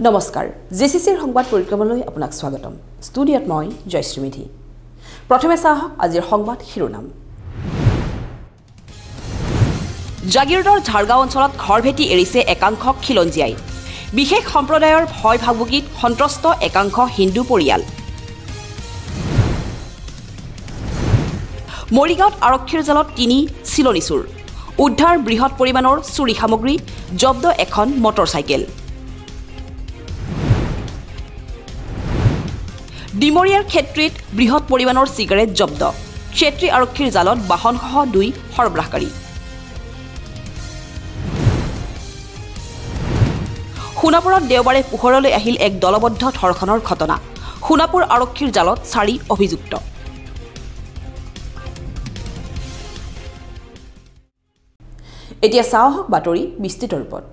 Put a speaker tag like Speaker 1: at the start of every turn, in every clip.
Speaker 1: নমস্কাৰ জেচিচিৰ সংবাদ পৰিক্ৰমালৈ আপোনাক স্বাগতম ষ্টুডিঅত মই জয়শ্ৰী মেধি প্ৰথমে চাওক আজিৰ সংবাদ শিৰোনাম জাগিৰোডৰ ঝাৰগাঁও অঞ্চলত ঘৰভেটি এৰিছে একাংশ খিলঞ্জিয়াই বিশেষ সম্প্ৰদায়ৰ ভয় ভাবুকিত সন্ত্ৰস্ত একাংশ হিন্দু পৰিয়াল মৰিগাঁৱত আৰক্ষীৰ জালত 3 চিলনী চুৰ উদ্ধাৰ বৃহৎ পৰিমাণৰ চুৰি সামগ্ৰী জব্দ এখন মটৰচাইকেল ডিমৰিয়াৰ ক্ষেত্ৰত বৃহৎ পৰিমাণৰ সিগাৰেট জব্দ ক্ষেত্ৰী আৰক্ষীৰ জালত বাহনসহ 2 সৰবৰাহকাৰী সোণাপুৰত দেওবাৰে পোহৰলৈ আহিল এক দলবদ্ধ ধৰ্ষণৰ ঘটনা সোণাপুৰ আৰক্ষীৰ জালত 4 অভিযুক্ত এতিয়া চাওক বাতৰি বিস্তৃত ৰূপত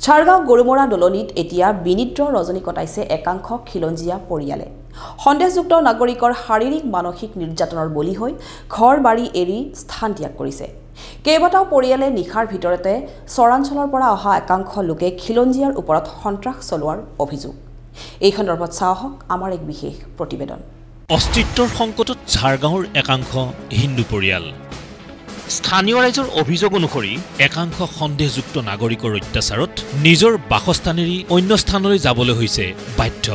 Speaker 1: ঝাৰগাঁও গৰুমৰা দলনিত এতিয়া বিনিদ্ৰ ৰজনী কটাইছে একাংশ খিলঞ্জিয়া পৰিয়ালে সন্দেহযুক্ত নাগৰিকৰ শাৰীৰিক মানসিক নিৰ্যাতনৰ বলি হৈ ঘৰ বাৰী এৰি স্থান ত্যাগ কৰিছে কেইবাটাও পৰিয়ালে নিখাৰ ভিতৰতে চৰাঞ্চলৰ পৰা অহা একাংশ লোকে খিলঞ্জিয়াৰ ওপৰত সন্ত্ৰাস চলোৱাৰ অভিযোগ এই সন্দৰ্ভত চাওক আমাৰ এক বিশেষ প্ৰতিবেদন
Speaker 2: অস্তিত্বৰ সংকটত ঝাৰগাঁৱৰ একাংশ হিন্দু পৰিয়াল স্থানীয় ৰাইজৰ অভিযোগ অনুসৰি একাংশ সন্দেহযুক্ত নাগৰিকৰ অত্যাচাৰত নিজৰ বাসস্থানেৰি অন্য স্থানলৈ যাবলৈ হৈছে বাধ্য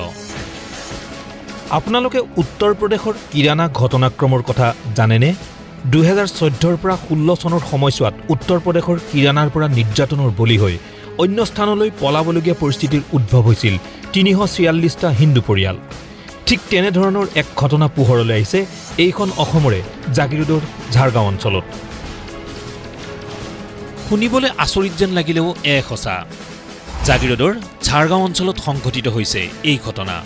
Speaker 2: আপোনালোকে উত্তৰ প্ৰদেশৰ কিৰানা ঘটনাক্ৰমৰ কথা জানেনে 2014 পৰা 16 চনৰ সময়ছোৱাত উত্তৰ প্ৰদেশৰ কিৰানাৰ পৰা নিৰ্যাতনৰ বলি হৈ অন্য স্থানলৈ পলাবলগীয়া পৰিস্থিতিৰ উদ্ভৱ হৈছিল 346টা হিন্দু পৰিয়াল ঠিক তেনে ধৰণৰ এক ঘটনা পোহৰলৈ আহিছে এইখন অসমৰে জাগিৰোডৰ ঝাৰগাঁও অঞ্চলত শুনিবলৈ আচৰিত যেন লাগিলেও সঁচা জাগিৰোডৰ ঝাৰগাঁও অঞ্চলত সংঘটিত হৈছে এই ঘটনা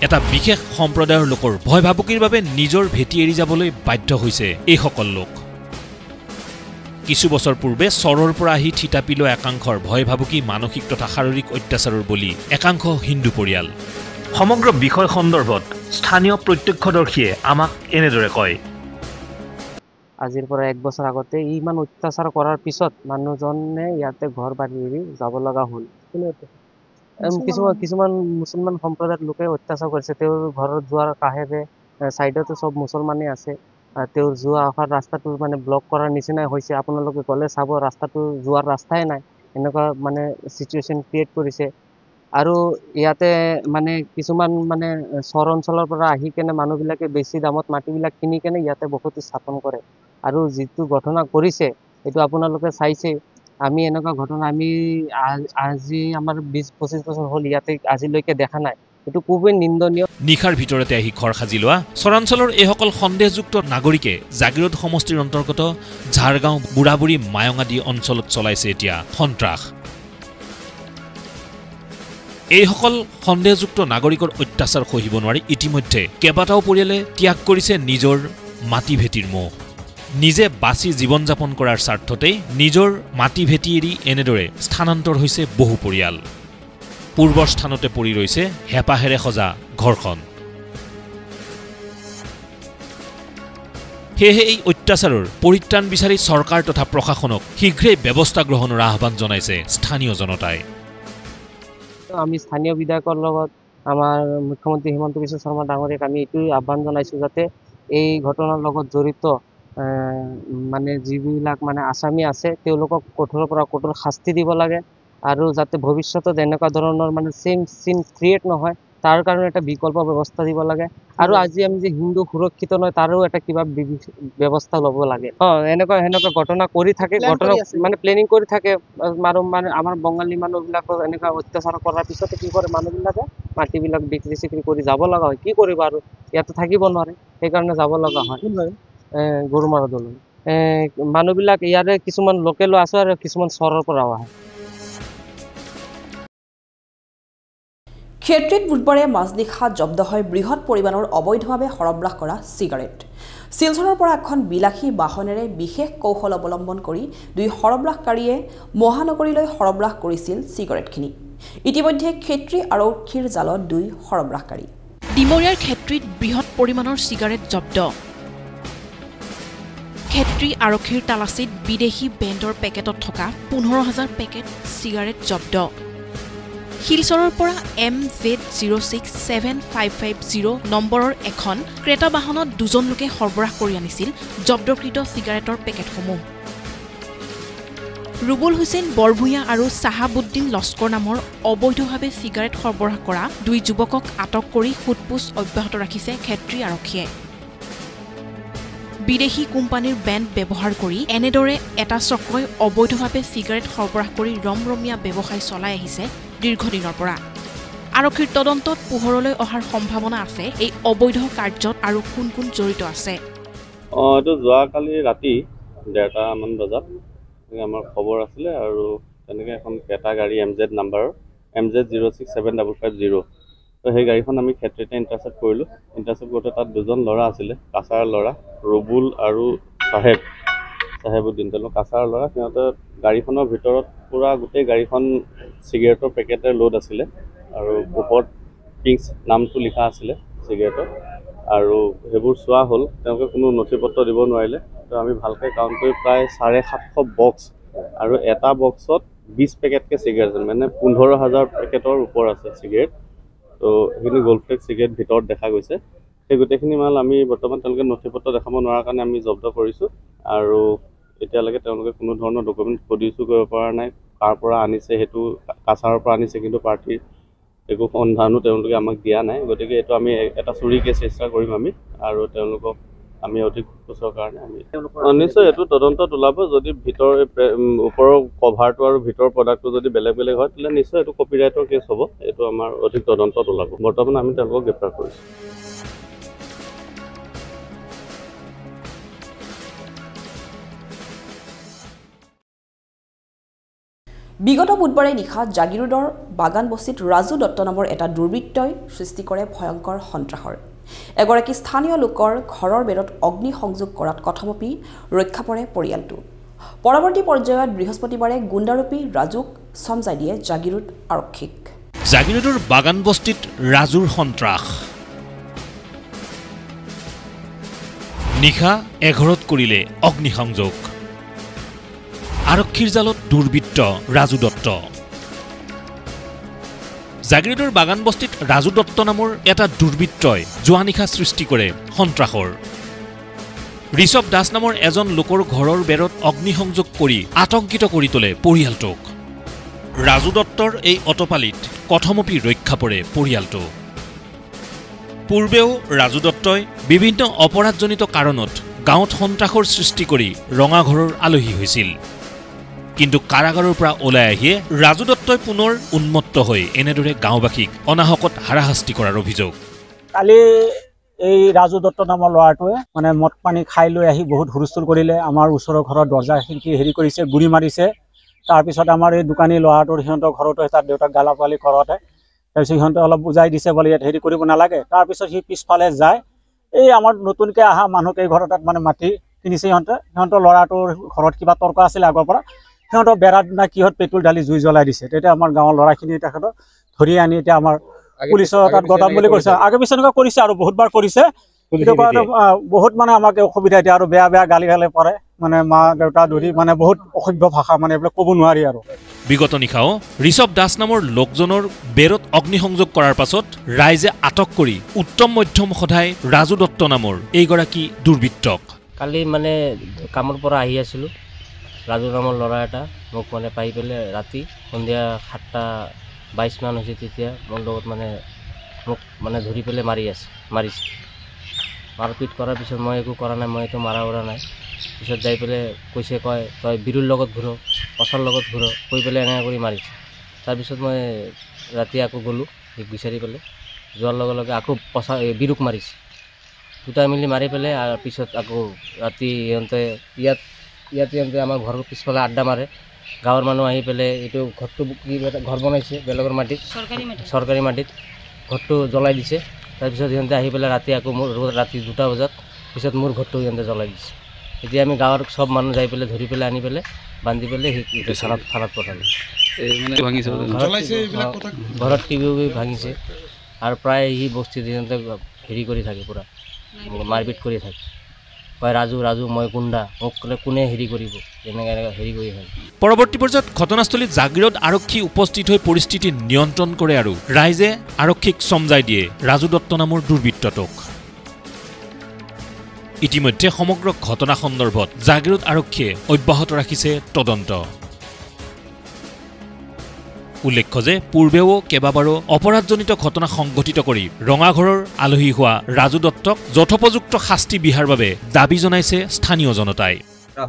Speaker 2: এটা বিশেষ সম্প্ৰদায়ৰ লোকৰ ভয় ভাবুকিৰ বাবে নিজৰ ভেটি এৰি যাবলৈ বাধ্য হৈছে এই সকল লোক কিছু বছৰ পূৰ্বে চৰৰ পৰা আহি থিতাপিলো একাংশৰ ভয় ভাবুকি মানসিক তথা শাৰীৰিক অত্যাচাৰৰ বলি একাংশ হিন্দু পৰিয়াল সমগ্ৰ বিষয় সন্দৰ্ভত স্থানীয় প্ৰত্যক্ষদৰ্শীয়ে আমাক এনেদৰে কয়
Speaker 3: আজিৰ পৰা 1 বছৰ আগতে ইমান অত্যাচাৰ কৰাৰ পিছত মানুহজনে ইয়াতে ঘৰ বাৰী এৰি যাব লগা হ'ল কিছুমান মুছলমান সম্প্ৰদায়ৰ লোকে অত্যাচাৰ কৰিছে তেওঁৰ ঘৰত যোৱাৰ কাষেৰে সাইডতে সব মুছলমানে আছে তেওঁৰ যোৱা অহাৰ ৰাস্তাটো মানে ব্লক কৰাৰ নিচিনাই হৈছে আপোনালোকে গলে চাব ৰাস্তাটো যোৱাৰ ৰাস্তাই নাই এনেকুৱা মানে সিচুৱেচন ক্ৰিয়েট কৰিছে আৰু ইয়াতে মানে কিছুমান মানে চৰ অঞ্চলৰ পৰা আহি কেনে মানুহবিলাকে বেছি দামত মাটিবিলাক কিনি কেনে ইয়াতে বহুত স্থাপন কৰে আৰু যিটো ঘটনা কৰিছে এইটো আপোনালোকে চাইছে আমি এনেকুৱা ঘটনা আমি আজি আমাৰ 20-25 বছৰ হ'ল ইয়াতে আজিলৈকে দেখা নাই এটো খুবই নিন্দনীয়
Speaker 2: নিখাৰ ভিতৰতে আহি ঘৰ সাজি লোৱা চৰাঞ্চলৰ এইসকল সন্দেহযুক্ত নাগৰিকে জাগিৰোড সমষ্টিৰ অন্তৰ্গত ঝাৰগাঁও বুঢ়াবুঢ়ী মায়ঙাদি অঞ্চলত চলাইছে এতিয়া সন্ত্ৰাস এইসকল সন্দেহযুক্ত নাগৰিকৰ অত্যাচাৰ সহিব নোৱাৰি ইতিমধ্যে কেইবাটাও পৰিয়ালে ত্যাগ কৰিছে নিজৰ মাটি ভেটিৰ মোহ নিজে বাছি জীৱন যাপন কৰাৰ স্বাৰ্থতে নিজৰ মাটি ভেটি এৰি এনেদৰে স্থানান্তৰ হৈছে বহু পৰিয়াল পূৰ্বৰ স্থানতে পৰি ৰৈছে হেপাহেৰে সজা ঘৰখন সেয়ে এই অত্যাচাৰৰ পৰিত্ৰাণ বিচাৰি চৰকাৰ তথা প্ৰশাসনক শীঘ্ৰেই ব্যৱস্থা গ্ৰহণৰ আহ্বান জনাইছে স্থানীয় জনতাই
Speaker 3: আমি স্থানীয় বিধায়কৰ লগত আমাৰ মুখ্যমন্ত্ৰী হিমন্ত বিশ্ব শৰ্মা ডাঙৰীয়াক আমি এইটোই আহ্বান জনাইছো যাতে এই ঘটনাৰ লগত জড়িত মানে যিবিলাক মানে আসামী আছে তেওঁলোকক কঠোৰৰ পৰা কঠোৰ শাস্তি দিব লাগে আৰু যাতে ভৱিষ্যতে এনেকুৱা ধৰণৰ মানে সেম সিন ক্ৰিয়েট নহয় তাৰ কাৰণে এটা বিকল্প ব্যৱস্থা দিব লাগে আৰু আজি আমি যে হিন্দু সুৰক্ষিত নহয় তাৰো এটা কিবা ব্যৱস্থা ল'ব লাগে এনেকুৱা ঘটনা কৰি থাকে ঘটনা মানে প্লেনিং কৰি থাকে মানে আমাৰ বঙালী মানুহবিলাকৰ এনেকুৱা অত্যাচাৰ কৰাৰ পিছতে কি কৰে মানুহবিলাকে মাটিবিলাক বিক্ৰী কৰি যাব লগা হয় কি কৰিব আৰু ইয়াতে থাকিব নোৱাৰে সেইকাৰণে যাব লগা হয় গৰুমাৰা দলন মানুহবিলাক ইয়াৰে কিছুমান লোকেলো আছে আৰু কিছুমান চহৰৰ পৰাও আহে
Speaker 1: ক্ষেত্ৰত বুধবাৰে মাজনিশা জব্দ হয় বৃহৎ পৰিমাণৰ অবৈধভাৱে সৰবৰাহ কৰা সিগাৰেট শিলচৰৰ পৰা এখন বিলাসী বাহনেৰে বিশেষ কৌশল অৱলম্বন কৰি 2 সৰবৰাহকাৰীয়ে মহানগৰীলৈ সৰবৰাহ কৰিছিল সিগাৰেটখিনি ইতিমধ্যে ক্ষেত্ৰী আৰক্ষীৰ জালত 2 সৰবৰাহকাৰী
Speaker 4: ডিমৰিয়াৰ ক্ষেত্ৰত বৃহৎ পৰিমাণৰ সিগাৰেট জব্দ ক্ষেত্ৰী আৰক্ষীৰ তালাচীত বিদেশী বেণ্ডৰ পেকেটত থকা 15,000 পেকেট সিগাৰেট জব্দ শিলচৰৰ পৰা MZ0675550 নম্বৰৰ এখন ক্ৰেতা বাহনত দুজন লোকে সৰবৰাহ কৰি আনিছিল জব্দকৃত চিগাৰেটৰ পেকেটসমূহ। ৰুবুল হুছেইন বৰভূঞা আৰু চাহাবুদ্দিন লস্কৰ নামৰ অবৈধভাৱে চিগাৰেট সৰবৰাহ কৰা দুই যুৱকক আটক কৰি সোধপোছ অব্যাহত ৰাখিছে ক্ষেত্ৰী আৰক্ষীয়ে। বিদেশী কোম্পানীৰ বেণ্ড ব্যৱহাৰ কৰি এনেদৰে এটা চক্ৰই অবৈধভাৱে চিগাৰেট সৰবৰাহ কৰি ৰমৰমীয়া ব্যৱসায় চলাই আহিছে দীৰ্ঘদিনৰ পৰা। আৰক্ষীৰ তদন্তত পোহৰলৈ অহাৰ সম্ভাৱনা আছে এই অবৈধ কাৰ্যত আৰু কোন কোন জড়িত আছে।
Speaker 5: এইটো যোৱাকালি ৰাতি 1:30মান বজাত আমাৰ খবৰ আছিলে আৰু তেনেকৈ এখন কেটা গাড়ী MZ নাম্বাৰৰ MZ0675550 তো সেই গাড়ীখন আমি ক্ষেত্ৰতে ইণ্টাৰচেপ্ট কৰিলোঁ। ইণ্টাৰচেপ্ট কৰোঁতে তাত দুজন ল'ৰা আছিলে, কাছাৰ ল'ৰা ৰুবুল আৰু চাহেবুদ্দিন, তেওঁলোক কাছাৰ ল'ৰা। সিহঁতে গাড়ীখনৰ ভিতৰত পূৰা গোটেই গাড়ীখন চিগাৰেটৰ পেকেটেৰে লোড আছিলে আৰু ওপৰত কিংছ নামটো লিখা আছিলে চিগাৰেটৰ, আৰু সেইবোৰ চোৱা হ'ল। তেওঁলোকে কোনো নথি পত্ৰ দিব নোৱাৰিলে। তো আমি ভালকৈ কাউণ্ট কৰি প্ৰায় 750 বক্স আৰু এটা বক্সত 20 পেকেটকৈ চিগাৰেট আছে, মানে 15,000 পেকেটৰ ওপৰ আছে চিগাৰেট। তো সেইখিনি গ'ল্ডফ্লেক্স চিগাৰেট ভিতৰত দেখা গৈছে। সেই গোটেইখিনি মাল আমি বৰ্তমান তেওঁলোকে নথি পত্ৰ দেখাব নোৱাৰাৰ কাৰণে আমি জব্দ কৰিছোঁ আৰু এতিয়ালৈকে তেওঁলোকে কোনো ধৰণৰ ডকুমেণ্ট প্ৰডিউচো কৰিব পৰা নাই। কাৰ পৰা আনিছে সেইটো কাছাৰৰ পৰা আনিছে, কিন্তু পাৰ্টিৰ একো সন্ধানো তেওঁলোকে আমাক দিয়া নাই। গতিকে এইটো আমি এটা চুৰি কেছ ৰেজিষ্টাৰ কৰিম আমি, আৰু তেওঁলোকক আমি অধিক সোধপোছৰ কাৰণে আমি নিশ্চয় এইটো তদন্তত ওলাব। যদি ভিতৰ ওপৰৰ কভাৰটো আৰু ভিতৰৰ প্ৰডাক্টটো যদি বেলেগ বেলেগ হয়, তেতিয়াহ'লে নিশ্চয় এইটো কপিৰাইটৰ কেছ হ'ব। এইটো আমাৰ অধিক তদন্তত ওলাব। বৰ্তমান আমি তেওঁলোকক গ্ৰেপ্তাৰ কৰিছোঁ।
Speaker 1: বিগত বুধবাৰে নিশা জাগিৰোডৰ বাগান বস্তিত ৰাজু দত্ত নামৰ এটা দুৰ্বৃত্তই সৃষ্টি কৰে ভয়ংকৰ সন্ত্ৰাসৰ। এগৰাকী স্থানীয় লোকৰ ঘৰৰ বেৰত অগ্নি সংযোগ কৰাত কথমপি ৰক্ষা পৰে পৰিয়ালটো। পৰৱৰ্তী পৰ্যায়ত বৃহস্পতিবাৰে গুণ্ডাৰূপী ৰাজুক চমজাই দিয়ে জাগিৰোড আৰক্ষীক।
Speaker 2: জাগিৰোডৰ বাগান বস্তিত ৰাজুৰ সন্ত্ৰাস। নিশা এঘৰত কৰিলে অগ্নিসংযোগ। আৰক্ষীৰ জালত দুৰ্বৃত্ত ৰাজু দত্ত। জাগিৰোডৰ বাগান বস্তিত ৰাজু দত্ত নামৰ এটা দুৰ্বৃত্তই যোৱা নিশা সৃষ্টি কৰে সন্ত্ৰাসৰ। ঋষভ দাস নামৰ এজন লোকৰ ঘৰৰ বেৰত অগ্নিসংযোগ কৰি আতংকিত কৰি তোলে পৰিয়ালটোক। ৰাজু দত্তৰ এই অটপালিত কথমপি ৰক্ষা পৰে পৰিয়ালটো। পূৰ্বেও ৰাজু দত্তই বিভিন্ন অপৰাধজনিত কাৰণত গাঁৱত সন্ত্ৰাসৰ সৃষ্টি কৰি ৰঙাঘৰৰ আলহী হৈছিল। কিন্তু কাৰাগাৰৰ পৰা ওলাই আহিয়ে ৰাজু দত্তই পুনৰ উন্মত্ত হৈ এনেদৰে গাঁওবাসীক অনাহকত হাৰাশাস্তি কৰাৰ অভিযোগ।
Speaker 6: কালি এই ৰাজু দত্ত নামৰ ল'ৰাটোৱে মানে মদ পানী খাই লৈ আহি বহুত হুলস্থুল কৰিলে। আমাৰ ওচৰৰ ঘৰৰ দৰ্জা খিৰিকী হেৰি কৰিছে, গুৰি মাৰিছে। তাৰপিছত আমাৰ এই দোকানী ল'ৰাটোৰ সিহঁতৰ ঘৰতো তাৰ দেউতাক গালাপালি ঘৰতে। তাৰপিছত সিহঁতে অলপ বুজাই দিছে বোলে ইয়াত হেৰি কৰিব নালাগে। তাৰপিছত সি পিছফালে যায়, এই আমাৰ নতুনকৈ অহা মানুহকে ঘৰৰ তাত মানে মাটি কিনিছে সিহঁতৰ ল'ৰাটোৰ ঘৰত কিবা তৰ্ক আছিলে আগৰ পৰা। সিহঁতৰ বেৰাত না কিহত পেট্ৰল ঢালি জুই জ্বলাই দিছে। তেতিয়া আমাৰ গাঁৱৰ ল'ৰাখিনি তেখেতক ধৰি আনি এতিয়া আমাৰ পুলিচৰ তাত গতাম বুলি কৈছে। আগে পিছে এনেকুৱা কৰিছে আৰু বহুতবাৰ কৰিছে। বহুত মানে আমাকে অসুবিধা দিয়ে আৰু বেয়া বেয়া গালি গালে পৰে, মানে মা দেউতা ধৰি মানে বহুত অসভ্য ভাষা, মানে এইবিলাক ক'ব নোৱাৰি আৰু।
Speaker 2: বিগত নিশাও ঋষভ দাস নামৰ লোকজনৰ বেৰত অগ্নিসংযোগ কৰাৰ পাছত ৰাইজে আটক কৰি উত্তম মধ্যম সদায় ৰাজু দত্ত নামৰ এইগৰাকী দুৰ্বৃত্তক।
Speaker 3: কালি মানে কামৰ পৰা আহি আছিলোঁ, ৰাজু নামৰ ল'ৰা এটা মোক মানে পাই পেলাই ৰাতি সন্ধিয়া 7:22 হৈছে। তেতিয়া মোৰ লগত মানে মোক মানে ধৰি পেলাই মাৰিছে। মাৰপিট কৰাৰ পিছত মই একো কৰা নাই, মইতো মাৰা উৰা নাই। পিছত যাই পেলাই কৈছে, কয় তই বিৰুৰ লগত ঘূৰ, পচাৰ লগত ঘূৰ, কৈ পেলাই এনেকৈ কৰি মাৰিছে। তাৰপিছত মই ৰাতি আকৌ গ'লোঁ সিক বিচাৰি পেলাই। যোৱাৰ লগে লগে আকৌ বিৰুক মাৰিছে। দুটাই মিলি মাৰি পেলাই আৰু পিছত আকৌ ৰাতি সিহঁতে ইয়াতে আমাৰ ঘৰৰ পিছফালে আড্ডা মাৰে। গাঁৱৰ মানুহ আহি পেলাই এইটো ঘৰটো ঘৰ বনাইছে বেলেগৰ মাটিত, চৰকাৰী মাটিত ঘৰটো জ্বলাই দিছে। তাৰপিছত সিহঁতে আহি পেলাই ৰাতি আকৌ ৰাতি 2টা বজাত পিছত মোৰ ঘৰটো সিহঁতে জ্বলাই দিছে। এতিয়া আমি গাঁৱৰ চব মানুহ যাই পেলাই ধৰি পেলাই আনি পেলাই বান্ধি পেলাই থানাত পঠালে। ঘৰত টিভি ভাঙিছে আৰু প্ৰায় সি বস্তি সিহঁতে হেৰি কৰি থাকে, পূৰা মাৰপিট কৰি থাকে। কয় ৰাজু ৰাজু মই কুণ্ডা মোক ক'লে কোনে হেৰি কৰিব এনেকৈ হেৰি কৰি হয়।
Speaker 2: পৰৱৰ্তী পৰ্যায়ত ঘটনাস্থলীত জাগিৰোড আৰক্ষী উপস্থিত হৈ পৰিস্থিতি নিয়ন্ত্ৰণ কৰে আৰু ৰাইজে আৰক্ষীক চমজাই দিয়ে ৰাজু দত্ত নামৰ দুৰ্বৃত্তটোক। ইতিমধ্যে সমগ্ৰ ঘটনা সন্দৰ্ভত জাগিৰোড আৰক্ষীয়ে অব্যাহত ৰাখিছে তদন্ত। উল্লেখ্য যে পূৰ্বেও কেইবাবাৰো অপৰাধজনিত ঘটনা সংঘটিত কৰি ৰঙাঘৰৰ আলহী হোৱা ৰাজু দত্তক যথোপযুক্ত শাস্তি বিহাৰ বাবে দাবী জনাইছে স্থানীয় জনতাই।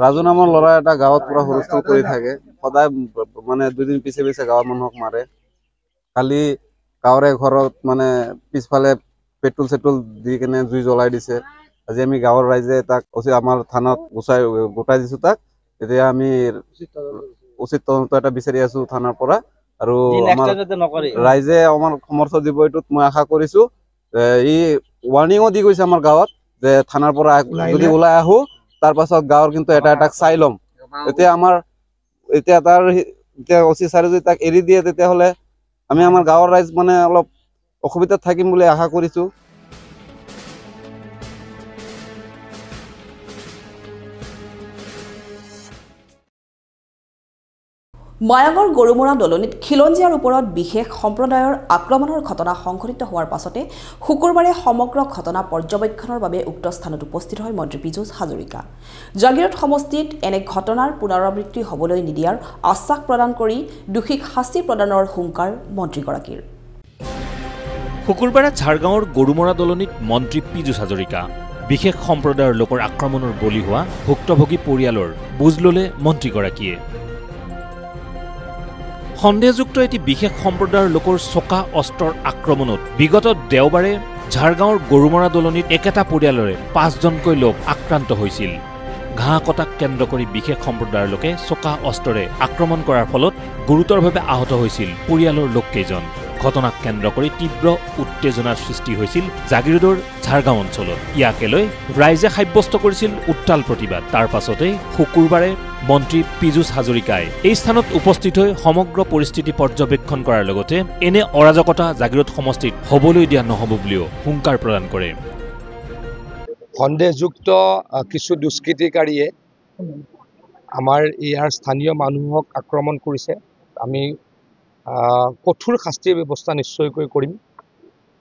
Speaker 7: ৰাজু নামৰ ল'ৰা এটা গাঁৱত পুৰা হুলস্থুল কৰি থাকে, সদায় মানে দুদিন পিছে পিছে গাঁৱৰ মানুহক মাৰে। কালি গাঁৱৰে ঘৰত মানে পিছফালে পেট্ৰল চেট্ৰল দি কেনে জুই জ্বলাই দিছে। আজি আমি গাঁৱৰ ৰাইজে তাক আমাৰ থানাত গোটাই দিছো তাক। এতিয়া আমি উচিত তদন্ত এটা বিচাৰি আছো থানাৰ পৰা, আৰু আমাৰ ৰাইজে আমাৰ সমৰ্থন দিব এইটোত মই আশা কৰিছো। ই ৱাৰ্ণিঙো দি গৈছে আমাৰ গাঁৱত যে থানাৰ পৰা যদি ওলাই আহো তাৰ পাছত গাঁৱৰ কিন্তু এটা চাই ল'ম। এতিয়া তাৰ অচি ছাৰে যদি তাক এৰি দিয়ে তেতিয়াহ'লে আমি আমাৰ গাঁৱৰ ৰাইজ মানে অলপ অসুবিধাত থাকিম বুলি আশা কৰিছো।
Speaker 1: মায়াঙৰ গৰুমৰা দলনিত খিলঞ্জীয়াৰ ওপৰত বিশেষ সম্প্ৰদায়ৰ আক্ৰমণৰ ঘটনা সংঘটিত হোৱাৰ পাছতে শুকুৰবাৰে সমগ্ৰ ঘটনা পৰ্যবেক্ষণৰ বাবে উক্ত স্থানত উপস্থিত হয় মন্ত্ৰী পীযুষ হাজৰিকা। জাগিৰোড সমষ্টিত এনে ঘটনাৰ পুনৰাবৃত্তি হ'বলৈ নিদিয়াৰ আশ্বাস প্ৰদান কৰি দোষীক শাস্তি প্ৰদানৰ হুংকাৰ মন্ত্ৰীগৰাকীৰ।
Speaker 2: শুকুৰবাৰে ঝাৰগাঁৱৰ গৰুমৰা দলনিত মন্ত্ৰী পীযুষ হাজৰিকা বিশেষ সম্প্ৰদায়ৰ লোকৰ আক্ৰমণৰ বলি হোৱা ভুক্তভোগী পৰিয়ালৰ বুজ ল'লে মন্ত্ৰীগৰাকীয়ে। সন্দেহযুক্ত এটি বিশেষ সম্প্ৰদায়ৰ লোকৰ চোকা অস্ত্ৰৰ আক্ৰমণত বিগত দেওবাৰে ঝাৰগাঁৱৰ গৰুমৰা দলনিত একেটা পৰিয়ালৰে 5জনকৈ লোক আক্ৰান্ত হৈছিল। ঘাঁহ কটাক কেন্দ্ৰ কৰি বিশেষ সম্প্ৰদায়ৰ লোকে চোকা অস্ত্ৰৰে আক্ৰমণ কৰাৰ ফলত গুৰুতৰভাৱে আহত হৈছিল পৰিয়ালৰ লোককেইজন। ঘটনাক কেন্দ্ৰ কৰি তীব্ৰ উত্তেজনাৰ সৃষ্টি হৈছিল জাগিৰোডৰ ঝাৰগাঁও অঞ্চলত। ইয়াকে লৈ ৰাইজে সাব্যস্ত কৰিছিল উত্তাল প্ৰতিবাদ। তাৰ পাছতেই শুকুৰবাৰে মন্ত্ৰী পীযুষ হাজৰিকাই এই স্থানত উপস্থিত হৈ সমগ্ৰ পৰিস্থিতি পৰ্যবেক্ষণ কৰাৰ লগতে এনে অৰাজকতা জাগিৰোড সমষ্টিত হ'বলৈ দিয়া নহ'ব বুলিও হুংকাৰ প্ৰদান কৰে।
Speaker 8: সন্দেহযুক্ত কিছু দুষ্কৃতিকাৰীয়ে আমাৰ ইয়াৰ স্থানীয় মানুহক আক্ৰমণ কৰিছে। আমি কঠোৰ শাস্তিৰ ব্যৱস্থা নিশ্চয়কৈ কৰিম,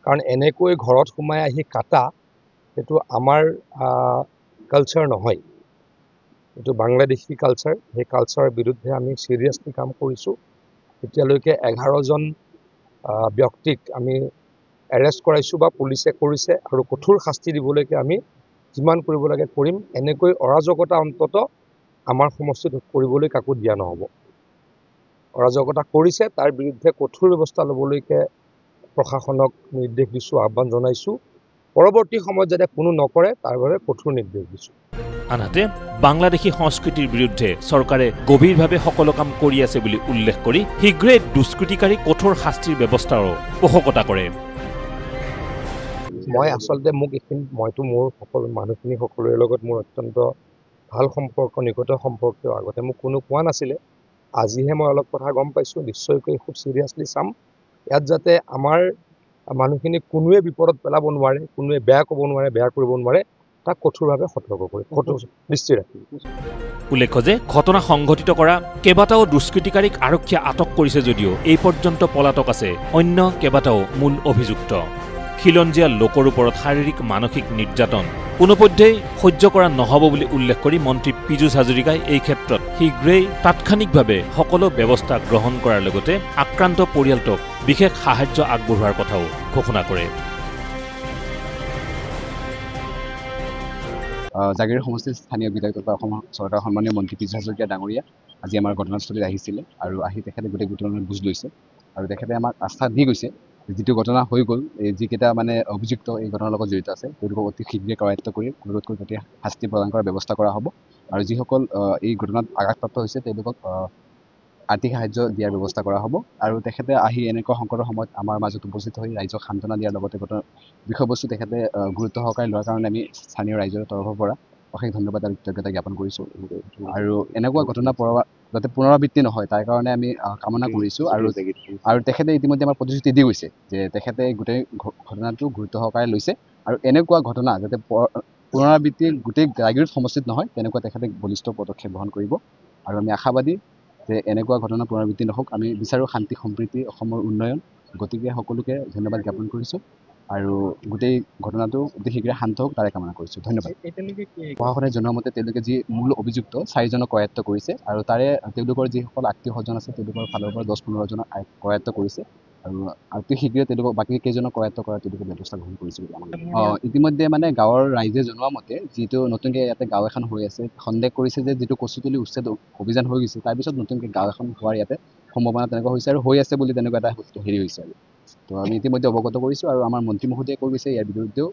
Speaker 8: কাৰণ এনেকৈ ঘৰত সোমাই আহি কাটা এইটো আমাৰ কালচাৰ নহয়, এইটো বাংলাদেশী কালচাৰ। সেই কালচাৰৰ বিৰুদ্ধে আমি চিৰিয়াছলি কাম কৰিছোঁ। এতিয়ালৈকে 11জন ব্যক্তিক আমি এৰেষ্ট কৰাইছোঁ বা পুলিচে কৰিছে, আৰু কঠোৰ শাস্তি দিবলৈকে আমি যিমান কৰিব লাগে কৰিম। এনেকৈ অৰাজকতা অন্তত আমাৰ সমষ্টিত কৰিবলৈ কাকো দিয়া নহ'ব। অৰাজকতা কৰিছে তাৰ বিৰুদ্ধে কঠোৰ ব্যৱস্থা ল'বলৈকে প্ৰশাসনক নিৰ্দেশ দিছোঁ, আহ্বান জনাইছোঁ। পৰৱৰ্তী সময়ত যাতে কোনো নকৰে তাৰ বাবে কঠোৰ নিৰ্দেশ দিছোঁ।
Speaker 2: আনহাতে বাংলাদেশী সংস্কৃতিৰ বিৰুদ্ধে চৰকাৰে গভীৰভাৱে সকলো কাম কৰি আছে বুলি উল্লেখ কৰি শীঘ্ৰেই দুষ্কৃতিকাৰীক কঠোৰ শাস্তিৰ ব্যৱস্থাৰো পোষকতা কৰে।
Speaker 8: মই আচলতে মইতো মোৰ সকলো মানুহখিনি সকলোৰে লগত মোৰ অত্যন্ত ভাল সম্পৰ্ক, নিকট সম্পৰ্ক। আগতে মোক কোনো কোৱা নাছিলে, আজিহে মই অলপ কথা গম পাইছোঁ। নিশ্চয়কৈ খুব চিৰিয়াছলি চাম। ইয়াত যাতে আমাৰ মানুহখিনি কোনোৱে বিপদত পেলাব নোৱাৰে, কোনোৱে বেয়া ক'ব নোৱাৰে, বেয়া কৰিব নোৱাৰে, তাক কঠোৰভাৱে সতৰ্ক কৰি কঠোৰ দৃষ্টি ৰাখিম।
Speaker 2: উল্লেখ্য যে ঘটনা সংঘটিত কৰা কেইবাটাও দুষ্কৃতিকাৰীক আৰক্ষীয়ে আটক কৰিছে যদিও এই পৰ্যন্ত পলাতক আছে অন্য কেইবাটাও মূল অভিযুক্ত। খিলঞ্জীয়া লোকৰ ওপৰত শাৰীৰিক মানসিক নিৰ্যাতন কোনোপধ্যেই সহ্য কৰা নহ'ব বুলি উল্লেখ কৰি মন্ত্ৰী পীযুষ হাজৰিকাই এই ক্ষেত্ৰত শীঘ্ৰেই তাৎক্ষণিকভাৱে সকলো ব্যৱস্থা গ্ৰহণ কৰাৰ লগতে আক্ৰান্ত পৰিয়ালটোক বিশেষ সাহায্য আগবঢ়োৱাৰ কথাও ঘোষণা কৰে।
Speaker 9: জাগিৰোড সমষ্টিৰ স্থানীয় বিধায়ক তথা অসম চৰকাৰৰ সন্মানীয় মন্ত্ৰী পীযুষ হাজৰিকা ডাঙৰীয়া আজি আমাৰ ঘটনাস্থলীত আহিছিলে, আৰু আহি তেখেতে গোটেই ঘটনাৰ বুজ লৈছে, আৰু তেখেতে আমাক আস্থা দি গৈছে যিটো ঘটনা হৈ গ'ল, যিকেইটা মানে অভিযুক্ত এই ঘটনাৰ লগত জড়িত আছে তেওঁলোকক অতি শীঘ্ৰে কৰায়ত্ব কৰি ৰোধকৈ গোটেই শাস্তি প্ৰদান কৰাৰ ব্যৱস্থা কৰা হ'ব। আৰু যিসকল এই ঘটনাত আঘাতপ্ৰাপ্ত হৈছে তেওঁলোকক আৰ্থিক সাহায্য দিয়াৰ ব্যৱস্থা কৰা হ'ব। আৰু তেখেতে আহি এনেকুৱা সংকটৰ সময়ত আমাৰ মাজত উপস্থিত হৈ ৰাইজক সান্তনা দিয়াৰ লগতে ঘটনাৰ বিষয়বস্তু তেখেতে গুৰুত্ব সহকাৰে লোৱাৰ কাৰণে আমি স্থানীয় ৰাইজৰ তৰফৰ পৰা অশেষ ধন্যবাদ আৰু কৃতজ্ঞতা জ্ঞাপন কৰিছোঁ। আৰু এনেকুৱা ঘটনা যাতে পুনৰাবৃত্তি নহয় তাৰ কাৰণে আমি কামনা কৰিছোঁ। আৰু তেখেতে ইতিমধ্যে আমাৰ প্ৰতিশ্ৰুতি দি গৈছে যে তেখেতে গোটেই ঘটনাটো গুৰুত্ব সহকাৰে লৈছে, আৰু এনেকুৱা ঘটনা যাতে পুনৰাবৃত্তি গোটেই জাগিৰোড সমষ্টিত নহয় তেনেকুৱা তেখেতে বলিষ্ঠ পদক্ষেপ গ্ৰহণ কৰিব আৰু আমি আশাবাদী যে এনেকুৱা ঘটনা পুনৰাবৃত্তি নহওক আমি বিচাৰোঁ শান্তি সম্প্ৰীতি অসমৰ উন্নয়ন গতিকে সকলোকে ধন্যবাদ জ্ঞাপন কৰিছোঁ আৰু গোটেই ঘটনাটো অতি শীঘ্ৰে শান্ত হওক তাৰে কামনা কৰিছোঁ ধন্যবাদ প্ৰশাসনে জনোৱা মতে তেওঁলোকে যি মূল অভিযুক্ত 4জনক কৰায়ত্ব কৰিছে আৰু তাৰে তেওঁলোকৰ যিসকল আত্মীয় স্বজন আছে তেওঁলোকৰ ফালৰ পৰা 10-15 জনক কৰায়ত্ব কৰিছে আৰু অতি শীঘ্ৰে তেওঁলোকক বাকী কেইজনক কৰায়ত্ব কৰাৰ তেওঁলোকে ব্যৱস্থা গ্ৰহণ কৰিছে ইতিমধ্যে মানে গাঁৱৰ ৰাইজে জনোৱা মতে যিটো নতুনকৈ ইয়াতে গাঁও এখন হৈ আছে সন্দেহ কৰিছে যে যিটো কচুতলি উচ্ছেদ অভিযান হৈ গৈছে তাৰপিছত নতুনকৈ গাঁও এখন হোৱাৰ ইয়াতে সম্ভাৱনা তেনেকুৱা হৈছে আৰু হৈ আছে বুলি তেনেকুৱা এটা হেৰি হৈছে আৰু তো আমি ইতিমধ্যে অৱগত কৰিছোঁ আৰু আমাৰ মন্ত্ৰী মহোদয়ে কৈ গৈছে ইয়াৰ বিৰুদ্ধেও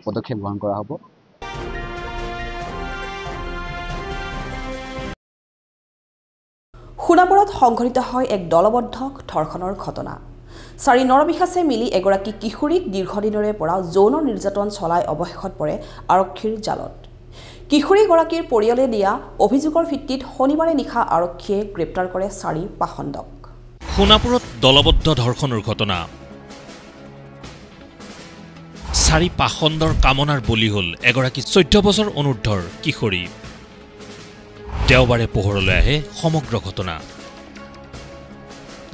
Speaker 9: পদক্ষেপ গ্ৰহণ কৰা হ'ব
Speaker 1: সোণাপুৰত সংঘটিত হয় এক দলবদ্ধ ধৰ্ষণৰ ঘটনা 4 নৰবিশ্বাসে মিলি এগৰাকী কিশোৰীক দীৰ্ঘদিনৰে পৰা যৌন নিৰ্যাতন চলাই অৱশেষত পৰে আৰক্ষীৰ জালত কিশোৰীগৰাকীৰ পৰিয়ালে দিয়া অভিযোগৰ ভিত্তিত শনিবাৰে নিশা আৰক্ষীয়ে গ্ৰেপ্তাৰ কৰে 4 পাখণ্ডক
Speaker 2: সোণাপুৰত দলবদ্ধ ধৰ্ষণৰ ঘটনা 4 পাখণ্ডৰ কামনাৰ বলি হ'ল এগৰাকী 14 বছৰ অনুৰ্ধৰ কিশোৰী দেওবাৰে পোহৰলৈ আহে সমগ্ৰ ঘটনা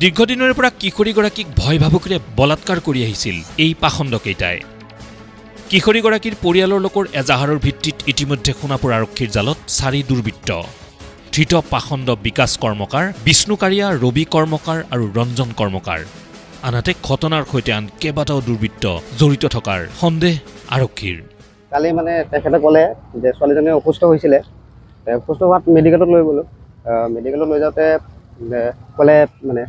Speaker 2: দীৰ্ঘদিনৰে পৰা কিশোৰীগৰাকীক ভয় ভাবুকিৰে বলাৎকাৰ কৰি আহিছিল এই পাখণ্ডকেইটাই কিশোৰীগৰাকীৰ পৰিয়ালৰ লোকৰ এজাহাৰৰ ভিত্তিত ইতিমধ্যে সোণাপুৰ আৰক্ষীৰ জালত 4 দুৰ্বৃত্ত ধৃত পাখণ্ড বিকাশ কৰ্মকাৰ বিষ্ণুকাৰীয়া ৰবি কৰ্মকাৰ আৰু ৰঞ্জন কৰ্মকাৰ আনহাতে ঘটনাৰ সৈতে আন কেইবাটাও দুৰ্বৃত্ত জড়িত থকাৰ সন্দেহ আৰক্ষীৰ
Speaker 10: কালি মানে তেখেতে ক'লে যে ছোৱালীজনী অসুস্থ হৈছিলে অসুস্থ হোৱাত মেডিকেলত লৈ গ'লোঁ মেডিকেলত লৈ যাওঁতে ক'লে মানে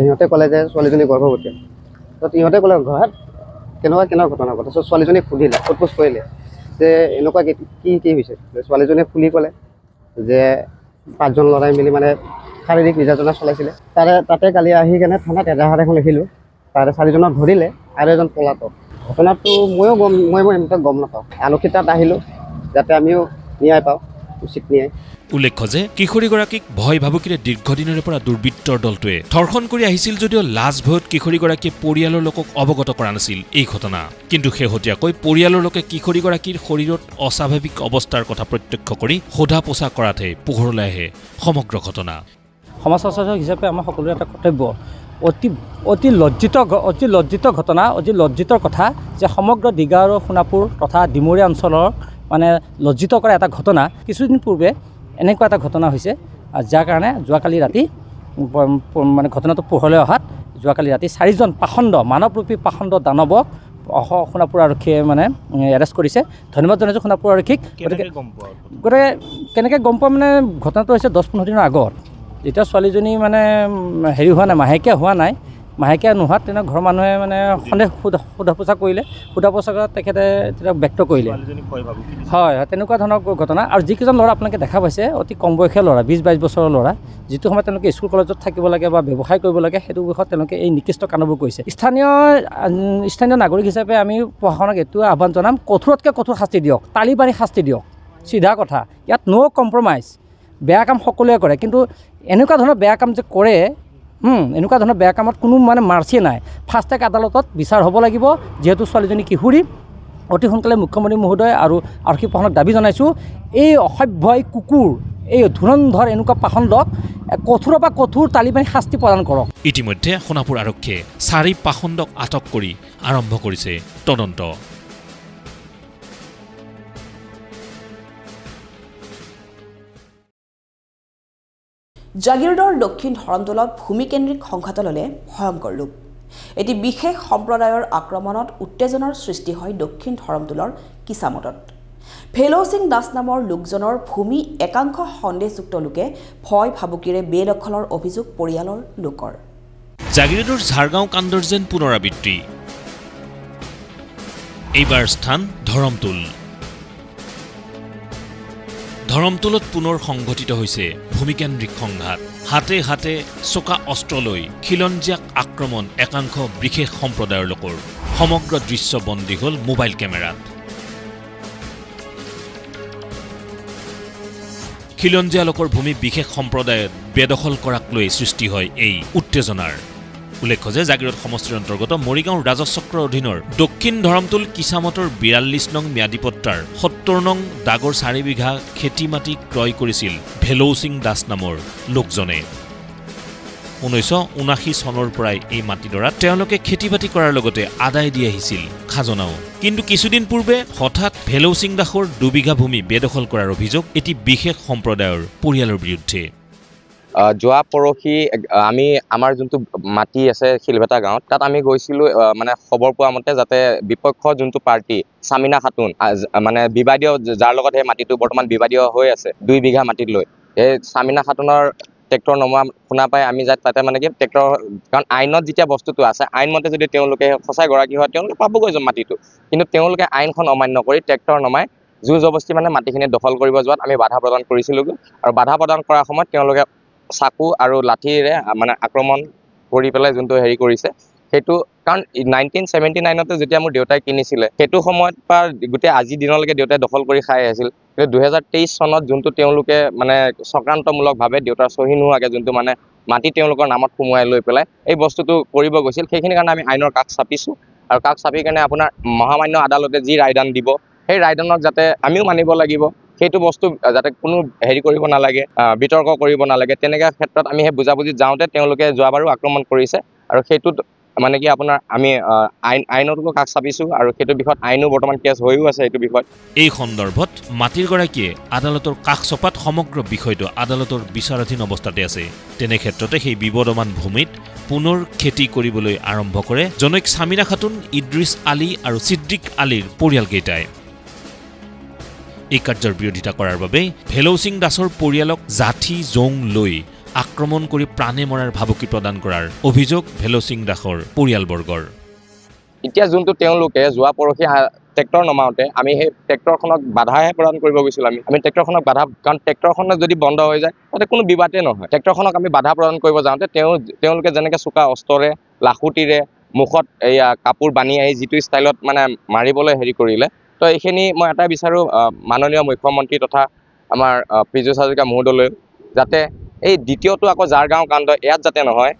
Speaker 10: সিহঁতে ক'লে যে ছোৱালীজনী গৰ্ভৱতী তো ইহঁতে ক'লে ঘৰত কেনেকুৱা ঘটনা হ'ব তাৰপিছত ছোৱালীজনীক সুধিলে সোধপোছ কৰিলে যে এনেকুৱা কি হৈছে ছোৱালীজনীয়ে খুলি ক'লে যে 5জন ল'ৰাই মিলি মানে শাৰীৰিক নিৰ্যাতনা চলাইছিলে তাতে কালি আহি কেনে থানাত এজাহাৰ এখন লিখিলোঁ তাৰে 4জনক ধৰিলে আৰু এজন পলাতক ঘটনাটো মই এনেকৈ গম নাপাওঁ আৰক্ষী তাত আহিলোঁ যাতে আমিও ন্যায় পাওঁ উচিত ন্যায়
Speaker 2: উল্লেখ্য যে কিশোৰীগৰাকীক ভয় ভাবুকিৰে দীৰ্ঘদিনৰে পৰা দুৰ্বৃত্তৰ দলটোৱে ধৰ্ষণ কৰি আহিছিল যদিও লাজ ভয়ত কিশোৰীগৰাকীয়ে পৰিয়ালৰ লোকক অৱগত কৰা নাছিল এই ঘটনা কিন্তু শেহতীয়াকৈ পৰিয়ালৰ লোকে কিশোৰীগৰাকীৰ শৰীৰত অস্বাভাৱিক অৱস্থাৰ কথা প্ৰত্যক্ষ কৰি সোধা পোছা কৰাতহে পোহৰলৈ আহে সমগ্ৰ ঘটনা
Speaker 6: সমাজ সচেতক হিচাপে আমাৰ সকলোৰে এটা কৰ্তব্য অতি লজ্জিত ঘটনা অতি লজ্জিতৰ কথা যে সমগ্ৰ ডিগা আৰু সোণাপুৰ তথা ডিমৰীয়া অঞ্চলৰ মানে লজ্জিত কৰা এটা ঘটনা কিছুদিন পূৰ্বে এনেকুৱা এটা ঘটনা হৈছে যাৰ কাৰণে যোৱাকালি ৰাতি মানে ঘটনাটো পোহৰলৈ অহাত যোৱাকালি ৰাতি 4জন পাখণ্ড মানৱৰূপী পাখণ্ড দানৱক সোণাপুৰ আৰক্ষীয়ে মানে এৰেষ্ট কৰিছে ধন্যবাদ জনাইছোঁ সোণাপুৰ আৰক্ষীক গতিকে কেনেকৈ গম পোৱা মানে ঘটনাটো হৈছে 10-15 দিনৰ আগত যেতিয়া ছোৱালীজনী মানে হেৰি হোৱা নাই মাহেকীয়া নোহোৱাত তেনে ঘৰৰ মানুহে মানে সন্দেহ সোধা পোছা কৰিলে সোধা পোছা কৰাত তেখেতে তেতিয়া ব্যক্ত কৰিলে হয় তেনেকুৱা ধৰণৰ ঘটনা আৰু যিকেইজন ল'ৰা আপোনালোকে দেখা পাইছে অতি কম বয়সীয়া ল'ৰা 20-22 বছৰৰ ল'ৰা যিটো সময়ত তেওঁলোকে স্কুল কলেজত থাকিব লাগে বা ব্যৱসায় কৰিব লাগে সেইটো বিষয়ত তেওঁলোকে এই নিকৃষ্ট কাণ্ডবোৰ কৰিছে স্থানীয় নাগৰিক হিচাপে আমি প্ৰশাসনক এইটোৱে আহ্বান জনাম কঠোৰতকৈ কঠোৰ শাস্তি দিয়ক তালি পাৰি শাস্তি দিয়ক চিধা কথা ইয়াত ন' কম্প্ৰমাইজ বেয়া কাম সকলোৱে কৰে কিন্তু এনেকুৱা ধৰণৰ বেয়া কাম যে কৰে এনেকুৱা ধৰণৰ বেয়া কামত কোনো মানে মাৰ্চি নাই ফাষ্ট ট্ৰেক আদালতত বিচাৰ হ'ব লাগিব যিহেতু ছোৱালীজনী কিশোৰী অতি সোনকালে মুখ্যমন্ত্ৰী মহোদয় আৰু আৰক্ষী প্ৰশাসনক দাবী জনাইছোঁ এই অসভ্য এই কুকুৰ এই ধুৰন্ধৰ এনেকুৱা পাখণ্ডক কঠোৰৰ পৰা কঠোৰ তালিবানী শাস্তি প্ৰদান কৰক
Speaker 2: ইতিমধ্যে সোণাপুৰ আৰক্ষীয়ে 4 পাখণ্ডক আটক কৰি আৰম্ভ কৰিছে তদন্ত
Speaker 1: জাগিৰোডৰ দক্ষিণ ধৰমতোলত ভূমিকেন্দ্ৰিক সংঘাত ল'লে ভয়ংকৰ ৰূপ এটি বিশেষ সম্প্ৰদায়ৰ আক্ৰমণত উত্তেজনাৰ সৃষ্টি হয় দক্ষিণ ধৰমতোলৰ কিছামতত ভেলো সিং দাস নামৰ লোকজনৰ ভূমি একাংশ সন্দেহযুক্ত লোকে ভয় ভাবুকিৰে বেদখলৰ অভিযোগ পৰিয়ালৰ লোকৰ
Speaker 2: জাগিৰোডৰ ঝাৰগাঁও কাণ্ডৰ যেন পুনৰাবৃত্তি এইবাৰ স্থান ধৰমতোলত পুনৰ সংঘটিত হৈছে ভূমিকেন্দ্ৰিক সংঘাত হাতে হাতে চোকা অস্ত্ৰ লৈ খিলঞ্জীয়াক আক্ৰমণ একাংশ বিশেষ সম্প্ৰদায়ৰ লোকৰ সমগ্ৰ দৃশ্য বন্দী হ'ল মোবাইল কেমেৰাত খিলঞ্জীয়া লোকৰ ভূমি বিশেষ সম্প্ৰদায়ে বেদখল কৰাক লৈ সৃষ্টি হয় এই উত্তেজনাৰ উল্লেখ্য যে জাগিৰোড সমষ্টিৰ অন্তৰ্গত মৰিগাঁও ৰাজচক্ৰৰ অধীনৰ দক্ষিণ ধৰমটোল কিছামতৰ ৪২ নং ম্যাদীপট্টাৰ ৭০ নং দাগৰ ৪ বিঘা খেতি মাটি ক্ৰয় কৰিছিল ভেলৌ সিং দাস নামৰ লোকজনে ১৯৭৯ চনৰ পৰাই এই মাটিডৰাত তেওঁলোকে খেতি বাতি কৰাৰ লগতে আদায় দি আহিছিল খাজনাও কিন্তু কিছুদিন পূৰ্বে হঠাৎ ভেলৌ সিং দাসৰ ২ বিঘা ভূমি বেদখল কৰাৰ অভিযোগ এটি বিশেষ সম্প্ৰদায়ৰ পৰিয়ালৰ বিৰুদ্ধে
Speaker 11: যোৱা পৰহি আমি আমাৰ যোনটো মাটি আছে শিলভেটা গাঁৱত তাত আমি গৈছিলোঁ মানে খবৰ পোৱা মতে যাতে বিপক্ষ যোনটো পাৰ্টি সামিনা খাতুন মানে বিবাদীয় যাৰ লগত সেই মাটিটো বৰ্তমান বিবাদীয় হৈ আছে ২ বিঘা মাটিত লৈ এই সামিনা খাতুনৰ ট্ৰেক্টৰ নমোৱা শুনা পাই আমি যাত তাতে মানে কি ট্ৰেক্টৰ কাৰণ আইনত যেতিয়া বস্তুটো আছে আইনমতে যদি তেওঁলোকে সঁচাই গৰাকী হয় তেওঁলোকে পাবগৈ মাটিটো কিন্তু তেওঁলোকে আইনখন অমান্য কৰি ট্ৰেক্টৰ নমাই জোৰ জবস্তি মানে মাটিখিনি দখল কৰিব যোৱাত আমি বাধা প্ৰদান কৰিছিলোঁ আৰু বাধা প্ৰদান কৰাৰ সময়ত তেওঁলোকে চাকু আৰু লাঠিৰে মানে আক্ৰমণ কৰি পেলাই যোনটো হেৰি কৰিছে সেইটো কাৰণ 1979তে যেতিয়া মোৰ দেউতাই কিনিছিলে সেইটো সময়ত বা গোটেই আজি দিনলৈকে দেউতাই দখল কৰি খাই আছিল কিন্তু 2023 চনত যোনটো তেওঁলোকে মানে চক্ৰান্তমূলকভাৱে দেউতাৰ চহী নোহোৱাকৈ যোনটো মানে মাটি তেওঁলোকৰ নামত সোমোৱাই লৈ পেলাই এই বস্তুটো কৰিব গৈছিল সেইখিনি কাৰণে আমি আইনৰ কাষ চাপিছোঁ আৰু কাষ চাপি কাৰণে আপোনাৰ মহামান্য আদালতে যি ৰায়দান দিব সেই ৰায়দানক যাতে আমিও মানিব লাগিব সেইটো বস্তু যাতে কোনো হেৰি কৰিব নালাগে বিতৰ্ক কৰিব নালাগে তেনেকুৱা ক্ষেত্ৰত আমি সেই বুজাবুজিত যাওঁতে তেওঁলোকে যোৱাবাৰো আক্ৰমণ কৰিছে আৰু সেইটোত মানে কি আপোনাৰ আমি আইনতো কাষ চাপিছোঁ আৰু সেইটো বিষয়ত আইনো বৰ্তমান কেছ হৈও আছে এইটো বিষয়ত
Speaker 2: এই সন্দৰ্ভত মাটিৰ গৰাকীয়ে আদালতৰ কাষ চপাত সমগ্ৰ বিষয়টো আদালতৰ বিচাৰাধীন অৱস্থাতে আছে তেনে ক্ষেত্ৰতে সেই বিবদমান ভূমিত পুনৰ খেতি কৰিবলৈ আৰম্ভ কৰে জনৈক সামিনা খাতুন ইদ্ৰিছ আলী আৰু সিদ্দিক আলীৰ পৰিয়ালকেইটাই এই কাৰ্যৰ বিৰোধিতা কৰাৰ বাবে ভেলৌ সিং দাসৰ পৰিয়ালক জাঠি জং লৈ আক্ৰমণ কৰি প্ৰাণে মৰাৰ ভাবুকি প্ৰদান কৰাৰ অভিযোগ ভেলৌ সিং দাসৰ পৰিয়ালবৰ্গৰ
Speaker 11: এতিয়া যোনটো তেওঁলোকে যোৱা পৰহি ট্ৰেক্টৰ নমাওঁতে আমি সেই ট্ৰেক্টৰখনক বাধাহে প্ৰদান কৰিব গৈছিলোঁ আমি ট্ৰেক্টৰখনক বাধা কাৰণ ট্ৰেক্টৰখনক যদি বন্ধ হৈ যায় তাতে কোনো বিবাদে নহয় ট্ৰেক্টৰখনক আমি বাধা প্ৰদান কৰিব যাওঁতে তেওঁলোকে যেনেকৈ চোকা অস্ত্ৰৰে লাখুটিৰে মুখত এয়া কাপোৰ বান্ধি আহি যিটো ষ্টাইলত মানে মাৰিবলৈ হেৰি কৰিলে তো এইখিনি মই এটাই বিচাৰোঁ মাননীয় মুখ্যমন্ত্ৰী তথা আমাৰ পীযুষ হাজৰিকা মহোদয়লৈ যাতে এই দ্বিতীয়টো আকৌ যাৰ গাঁও কাণ্ড ইয়াত যাতে নহয়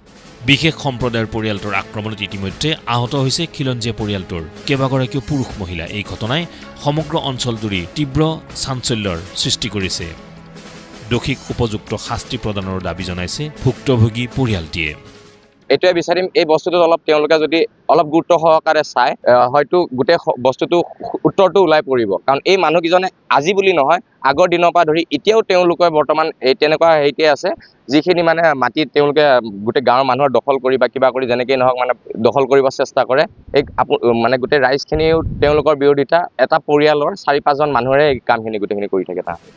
Speaker 2: বিশেষ সম্প্ৰদায়ৰ পৰিয়ালটোৰ আক্ৰমণত ইতিমধ্যে আহত হৈছে খিলঞ্জীয়া পৰিয়ালটোৰ কেইবাগৰাকীও পুৰুষ মহিলা এই ঘটনাই সমগ্ৰ অঞ্চলজুৰি তীব্ৰ চাঞ্চল্যৰ সৃষ্টি কৰিছে দোষীক উপযুক্ত শাস্তি প্ৰদানৰ দাবী জনাইছে ভুক্তভোগী পৰিয়ালটিয়ে
Speaker 11: এইটোৱে বিচাৰিম এই বস্তুটো অলপ তেওঁলোকে যদি অলপ গুৰুত্ব সহকাৰে চায় হয়তো গোটেই বস্তুটো উত্তৰটো ওলাই পৰিব কাৰণ এই মানুহকেইজনে আজি বুলি নহয় আগৰ দিনৰ পৰা ধৰি এতিয়াও তেওঁলোকে বৰ্তমান এই তেনেকুৱা হেৰিতে আছে যিখিনি মানে মাটি তেওঁলোকে গোটেই গাঁৱৰ মানুহৰ দখল কৰি বা কিবা কৰি যেনেকেই নহওক মানে দখল কৰিব চেষ্টা কৰে এই মানে গোটেই ৰাইজখিনিও তেওঁলোকৰ বিৰোধিতা এটা পৰিয়ালৰ ৪-৫জন মানুহৰে এই কামখিনি গোটেইখিনি কৰি থাকে তাহাঁতে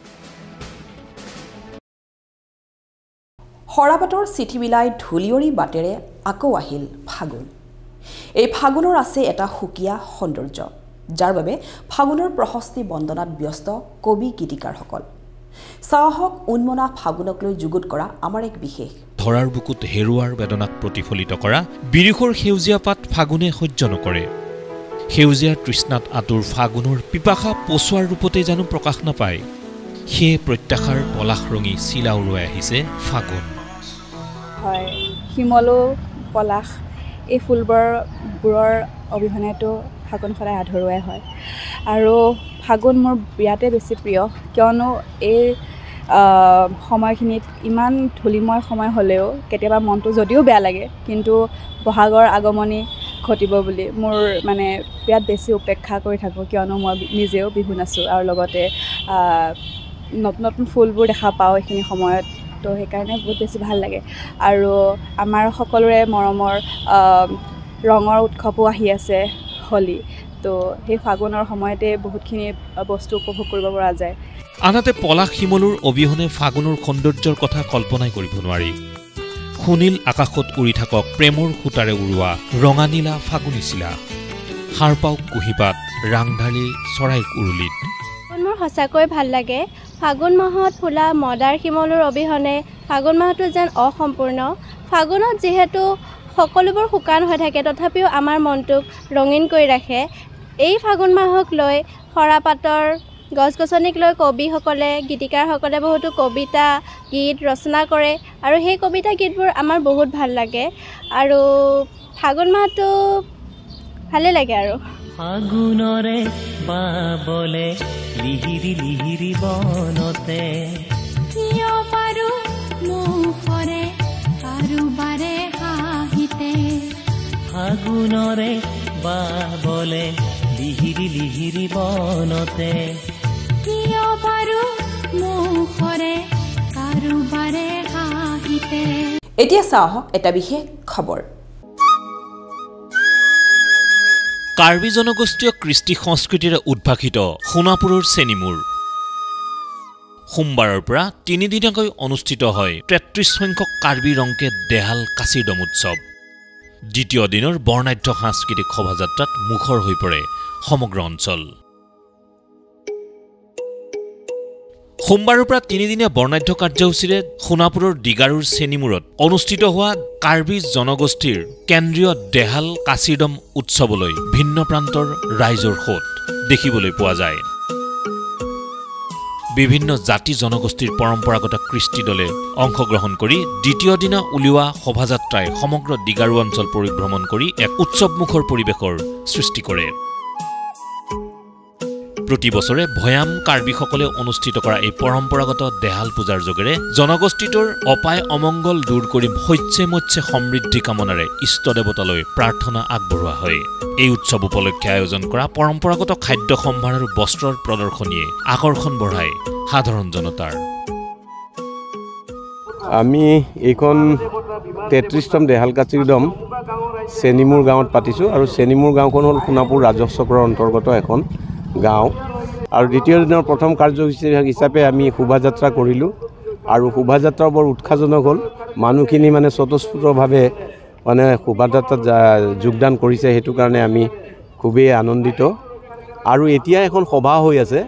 Speaker 1: সৰাপাতৰ চিঠি বিলাই ধূলিয়ৰী বাটেৰে আকৌ আহিল ফাগুন এই ফাগুনৰ আছে এটা সুকীয়া সৌন্দৰ্য যাৰ বাবে ফাগুনৰ প্ৰশস্তি বন্দনাত ব্যস্ত কবি গীতিকাৰসকল সাহসক উন্মনা ফাগুনক লৈ যুগুত কৰা আমাৰ এক বিশেষ
Speaker 2: ধৰাৰ বুকুত হেৰুৱাৰ বেদনাক প্ৰতিফলিত কৰা বিৰিখৰ সেউজীয়া পাত ফাগুনে সহ্য নকৰে সেউজীয়া তৃষ্ণাত আতুৰ ফাগুনৰ পিপাসা পচোৱাৰ ৰূপতে জানো প্ৰকাশ নাপায় সেয়ে প্ৰত্যাশাৰ পলাশ ৰঙী চিলা উৰুৱাই আহিছে ফাগুন
Speaker 12: হয় শিমলু পলাশ এই ফুলবোৰৰ অবিহনেতো ফাগুন সদায় আধৰুৱাই হয় আৰু ফাগুন মোৰ বিৰাটেই বেছি প্ৰিয় কিয়নো এই সময়খিনিত ইমান ধূলিময় সময় হ'লেও কেতিয়াবা মনটো যদিও বেয়া লাগে কিন্তু বহাগৰ আগমনি ঘটিব বুলি মোৰ মানে বিৰাট বেছি উপেক্ষা কৰি থাকোঁ কিয়নো মই নিজেও বিহু নাচোঁ আৰু লগতে নতুন নতুন ফুলবোৰ দেখা পাওঁ এইখিনি সময়ত তো সেইকাৰণে বহুত বেছি ভাল লাগে আৰু আমাৰ সকলোৰে মৰমৰ ৰঙৰ উৎসৱো আহি আছে হোলী তো সেই ফাগুনৰ সময়তে বহুতখিনি বস্তু উপভোগ কৰিব পৰা যায়
Speaker 2: আনহাতে পলাশ শিমলুৰ অবিহনে ফাগুনৰ সৌন্দৰ্যৰ কথা কল্পনাই কৰিব নোৱাৰি সুনীল আকাশত উৰি থাকক প্ৰেমৰ সূতাৰে উৰুৱা ৰঙানীলা ফাগুনী চিলা সাৰ পাওক কুঁহিপাত ৰাংঢালী চৰাইৰ উৰুলিত
Speaker 13: মোৰ সঁচাকৈ ভাল লাগে ফাগুন মাহত ফুলা মদাৰ শিমলুৰ অবিহনে ফাগুন মাহটো যেন অসম্পূৰ্ণ ফাগুনত যিহেতু সকলোবোৰ শুকান হৈ থাকে তথাপিও আমাৰ মনটোক ৰঙীন কৰি ৰাখে এই ফাগুন মাহক লৈ সৰাপাতৰ গছ গছনিক লৈ কবিসকলে গীতিকাৰসকলে বহুতো কবিতা গীত ৰচনা কৰে আৰু সেই কবিতা গীতবোৰ আমাৰ বহুত ভাল লাগে আৰু ফাগুন মাহটো ভালে লাগে আৰু
Speaker 14: ফাগুনৰে বাবলে লিহিৰি লিহিৰি বনতে
Speaker 15: কিয় পাৰো মুখৰে কাৰোবাৰে হাঁহিতে
Speaker 14: ফাগুনৰে বাবলে লিহিৰি লিহিৰি বনতে
Speaker 15: কিয় পাৰো মুখৰে কাৰোবাৰে হাঁহিতে
Speaker 1: এতিয়া চাওক এটা বিশেষ খবৰ
Speaker 2: কাৰ্বি জনগোষ্ঠীয় কৃষ্টি সংস্কৃতিৰে উদ্ভাসিত সোণাপুৰৰ চেনিমুৰ সোমবাৰৰ পৰা 3 দিনীয়াকৈ অনুষ্ঠিত হয় 33 সংখ্যক কাৰ্বি ৰংকে দেহাল কাচিৰদম উৎসৱ দ্বিতীয় দিনৰ বৰ্ণাঢ্য সাংস্কৃতিক শোভাযাত্ৰাত মুখৰ হৈ পৰে সমগ্ৰ অঞ্চল সোমবাৰৰ পৰা 3 দিনীয়া বৰ্ণাঢ্য কাৰ্যসূচীৰে সোণাপুৰৰ ডিগাৰুৰ চেনিমুৰত অনুষ্ঠিত হোৱা কাৰ্বি জনগোষ্ঠীৰ কেন্দ্ৰীয় দেহাল কাচিৰদম উৎসৱলৈ ভিন্ন প্ৰান্তৰ ৰাইজৰ সোঁত দেখিবলৈ পোৱা যায় বিভিন্ন জাতি জনগোষ্ঠীৰ পৰম্পৰাগত কৃষ্টি দলে অংশগ্ৰহণ কৰি দ্বিতীয় দিনা উলিওৱা শোভাযাত্ৰাই সমগ্ৰ ডিগাৰু অঞ্চল পৰিভ্ৰমণ কৰি এক উৎসৱমুখৰ পৰিৱেশৰ সৃষ্টি কৰে প্ৰতি বছৰে ভয়াম কাৰ্বিসকলে অনুষ্ঠিত কৰা এই পৰম্পৰাগত দেহাল পূজাৰ যোগেৰে জনগোষ্ঠীটোৰ অপায় অমংগল দূৰ কৰি শস্যে মৎস্যে সমৃদ্ধি কামনাৰে ইষ্ট দেৱতালৈ প্ৰাৰ্থনা আগবঢ়োৱা হয় এই উৎসৱ উপলক্ষে আয়োজন কৰা পৰম্পৰাগত খাদ্য সম্ভাৰ আৰু বস্ত্ৰৰ প্ৰদৰ্শনীয়ে আকৰ্ষণ বঢ়ায় সাধাৰণ জনতাৰ
Speaker 16: আমি এইখন 33তম দেহাল কাচিৰদম চেনিমুৰ গাঁৱত পাতিছোঁ আৰু চেনিমুৰ গাঁওখন হ'ল সোণাপুৰ ৰাজহ চক্ৰৰ অন্তৰ্গত এখন গাঁও আৰু দ্বিতীয় দিনৰ প্ৰথম কাৰ্যসূচী হিচাপে আমি শোভাযাত্ৰা কৰিলোঁ আৰু শোভাযাত্ৰা বৰ উৎসাহজনক হ'ল মানুহখিনি মানে স্বতঃস্ফূৰ্তভাৱে মানে শোভাযাত্ৰাত যোগদান কৰিছে সেইটো কাৰণে আমি খুবেই আনন্দিত আৰু এতিয়া এখন সভা হৈ আছে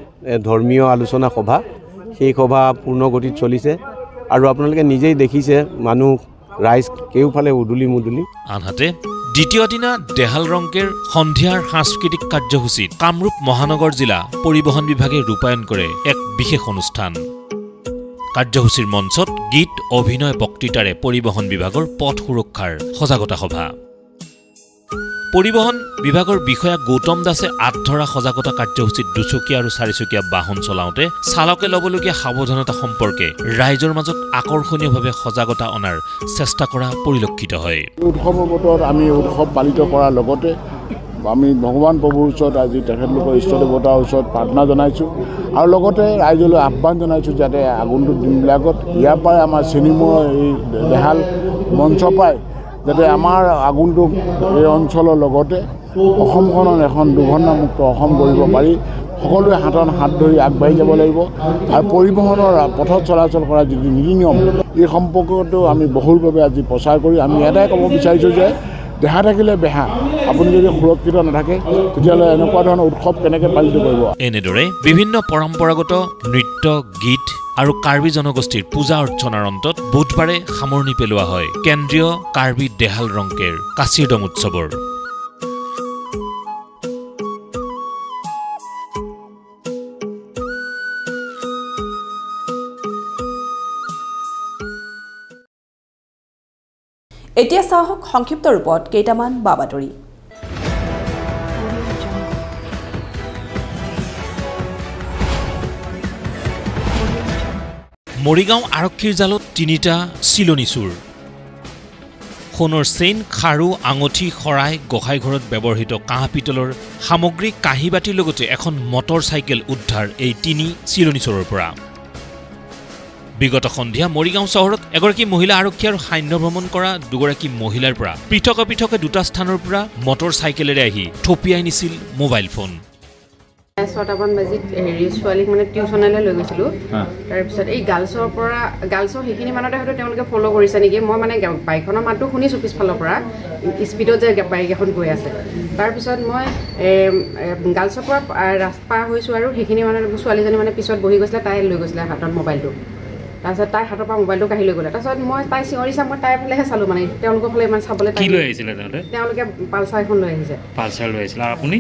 Speaker 16: ধৰ্মীয় আলোচনা সভা সেই সভা পূৰ্ণ গতিত চলিছে আৰু আপোনালোকে নিজেই দেখিছে মানুহ ৰাইজ কেউফালে উদুলি মুদুলি
Speaker 2: আনহাতে দ্বিতীয় দিনা দেহাল ৰংকেৰ সন্ধিয়াৰ সাংস্কৃতিক কাৰ্যসূচীত কামৰূপ মহানগৰ জিলা পৰিবহণ বিভাগে ৰূপায়ণ কৰে এক বিশেষ অনুষ্ঠান কাৰ্যসূচীৰ মঞ্চত গীত অভিনয় বক্তৃতাৰে পৰিবহণ বিভাগৰ পথ সুৰক্ষাৰ সজাগতা সভা পৰিবহণ বিভাগৰ বিষয়া গৌতম দাসে আধৰা সজাগতা কাৰ্যসূচীত দুচকীয়া আৰু চাৰিচকীয়া বাহন চলাওঁতে চালকে ল'বলগীয়া সাৱধানতা সম্পৰ্কে ৰাইজৰ মাজত আকৰ্ষণীয়ভাৱে সজাগতা অনাৰ চেষ্টা কৰা পৰিলক্ষিত হয়
Speaker 17: উৎসৱৰ বতৰত আমি উৎসৱ পালিত কৰাৰ লগতে আমি ভগৱান প্ৰভুৰ ওচৰত আজি তেখেতলোকৰ ইষ্ট দেৱতাৰ ওচৰত প্ৰাৰ্থনা জনাইছোঁ আৰু লগতে ৰাইজলৈ আহ্বান জনাইছোঁ যাতে আগন্তুক দিনবিলাকত ইয়াৰ পৰাই আমাৰ চেনিমুৰৰ এই দেহাল মঞ্চ পায় যাতে আমাৰ আগন্তুক এই অঞ্চলৰ লগতে অসমখনত এখন দুৰ্ঘটনামুক্ত অসম কৰিব পাৰি সকলোৱে হাতত হাত ধৰি আগবাঢ়ি যাব লাগিব আৰু পৰিবহণৰ পথত চলাচল কৰা যিটো নীতি নিয়ম এই সম্পৰ্কতো আমি বহুলভাৱে আজি প্ৰচাৰ কৰি আমি এটাই ক'ব বিচাৰিছোঁ যে দেহা থাকিলে বেহা আপুনি যদি সুৰক্ষিত নাথাকে তেতিয়াহ'লে এনেকুৱা ধৰণৰ উৎসৱ কেনেকৈ পালিত কৰিব
Speaker 2: এনেদৰে বিভিন্ন পৰম্পৰাগত নৃত্য গীত আৰু কাৰ্বি জনগোষ্ঠীৰ পূজা অৰ্চনাৰ অন্তত বুধবাৰে সামৰণি পেলোৱা হয় কেন্দ্ৰীয় কাৰ্বি দেহাল ৰংকেৰ কাচিৰদম উৎসৱৰ
Speaker 1: এতিয়া চাওক সংক্ষিপ্ত ৰূপত কেইটামান বাতৰি
Speaker 2: মৰিগাঁও আৰক্ষীৰ জালত 3টা চিলনী চোৰ সোণৰ চেইন খাৰু আঙঠি শৰাই গোসাঁই ঘৰত ব্যৱহৃত কাঁহ পিতলৰ সামগ্ৰী কাঁহী বাতিৰ লগতে এখন মটৰ চাইকেল উদ্ধাৰ এই 3 চিলনী চোৰৰ পৰা বিগত সন্ধিয়া মৰিগাঁও চহৰত এগৰাকী মহিলা আৰক্ষী আৰু সান্য ভ্ৰমণ কৰা দুগৰাকী মহিলাৰ পৰা পৃথক পৃথক দুটা স্থানৰ পৰা মটৰ চাইকেলেৰে আহি থপিয়াই নিছিল মোবাইল ফোন
Speaker 18: 6টামান বাজিত ছোৱালীক মানে টিউচনলৈ লৈ গৈছিলোঁ তাৰপিছত এই গাৰ্লছৰ সেইখিনি মানতে হয়তো তেওঁলোকে ফ'ল' কৰিছে নেকি মই মানে বাইকখনৰ মাতটো শুনিছোঁ পিছফালৰ পৰা স্পীডত যে বাইক এখন গৈ আছে তাৰপিছত মই গাৰ্লছৰ পৰা পাৰ হৈছোঁ আৰু সেইখিনি মানে ছোৱালীজনী মানে পিছত বহি গৈছিলে তাই লৈ গৈছিলে হাতত মোবাইলটো তাৰপিছত তাই হাতৰ পৰা মোবাইলটো কাঢ়ি লৈ গ'লে তাৰপিছত মই তাই চিঞৰি চাম মই তাইৰ ফালেহে চালোঁ মানে তেওঁলোকৰ ফালে ইমান চাবলৈ
Speaker 19: কি লৈ আহিছিলে তেওঁলোকে
Speaker 18: পালচাৰ এখন লৈ আহিছে
Speaker 19: পালচাৰ লৈ আহিছিলে আৰু আপুনি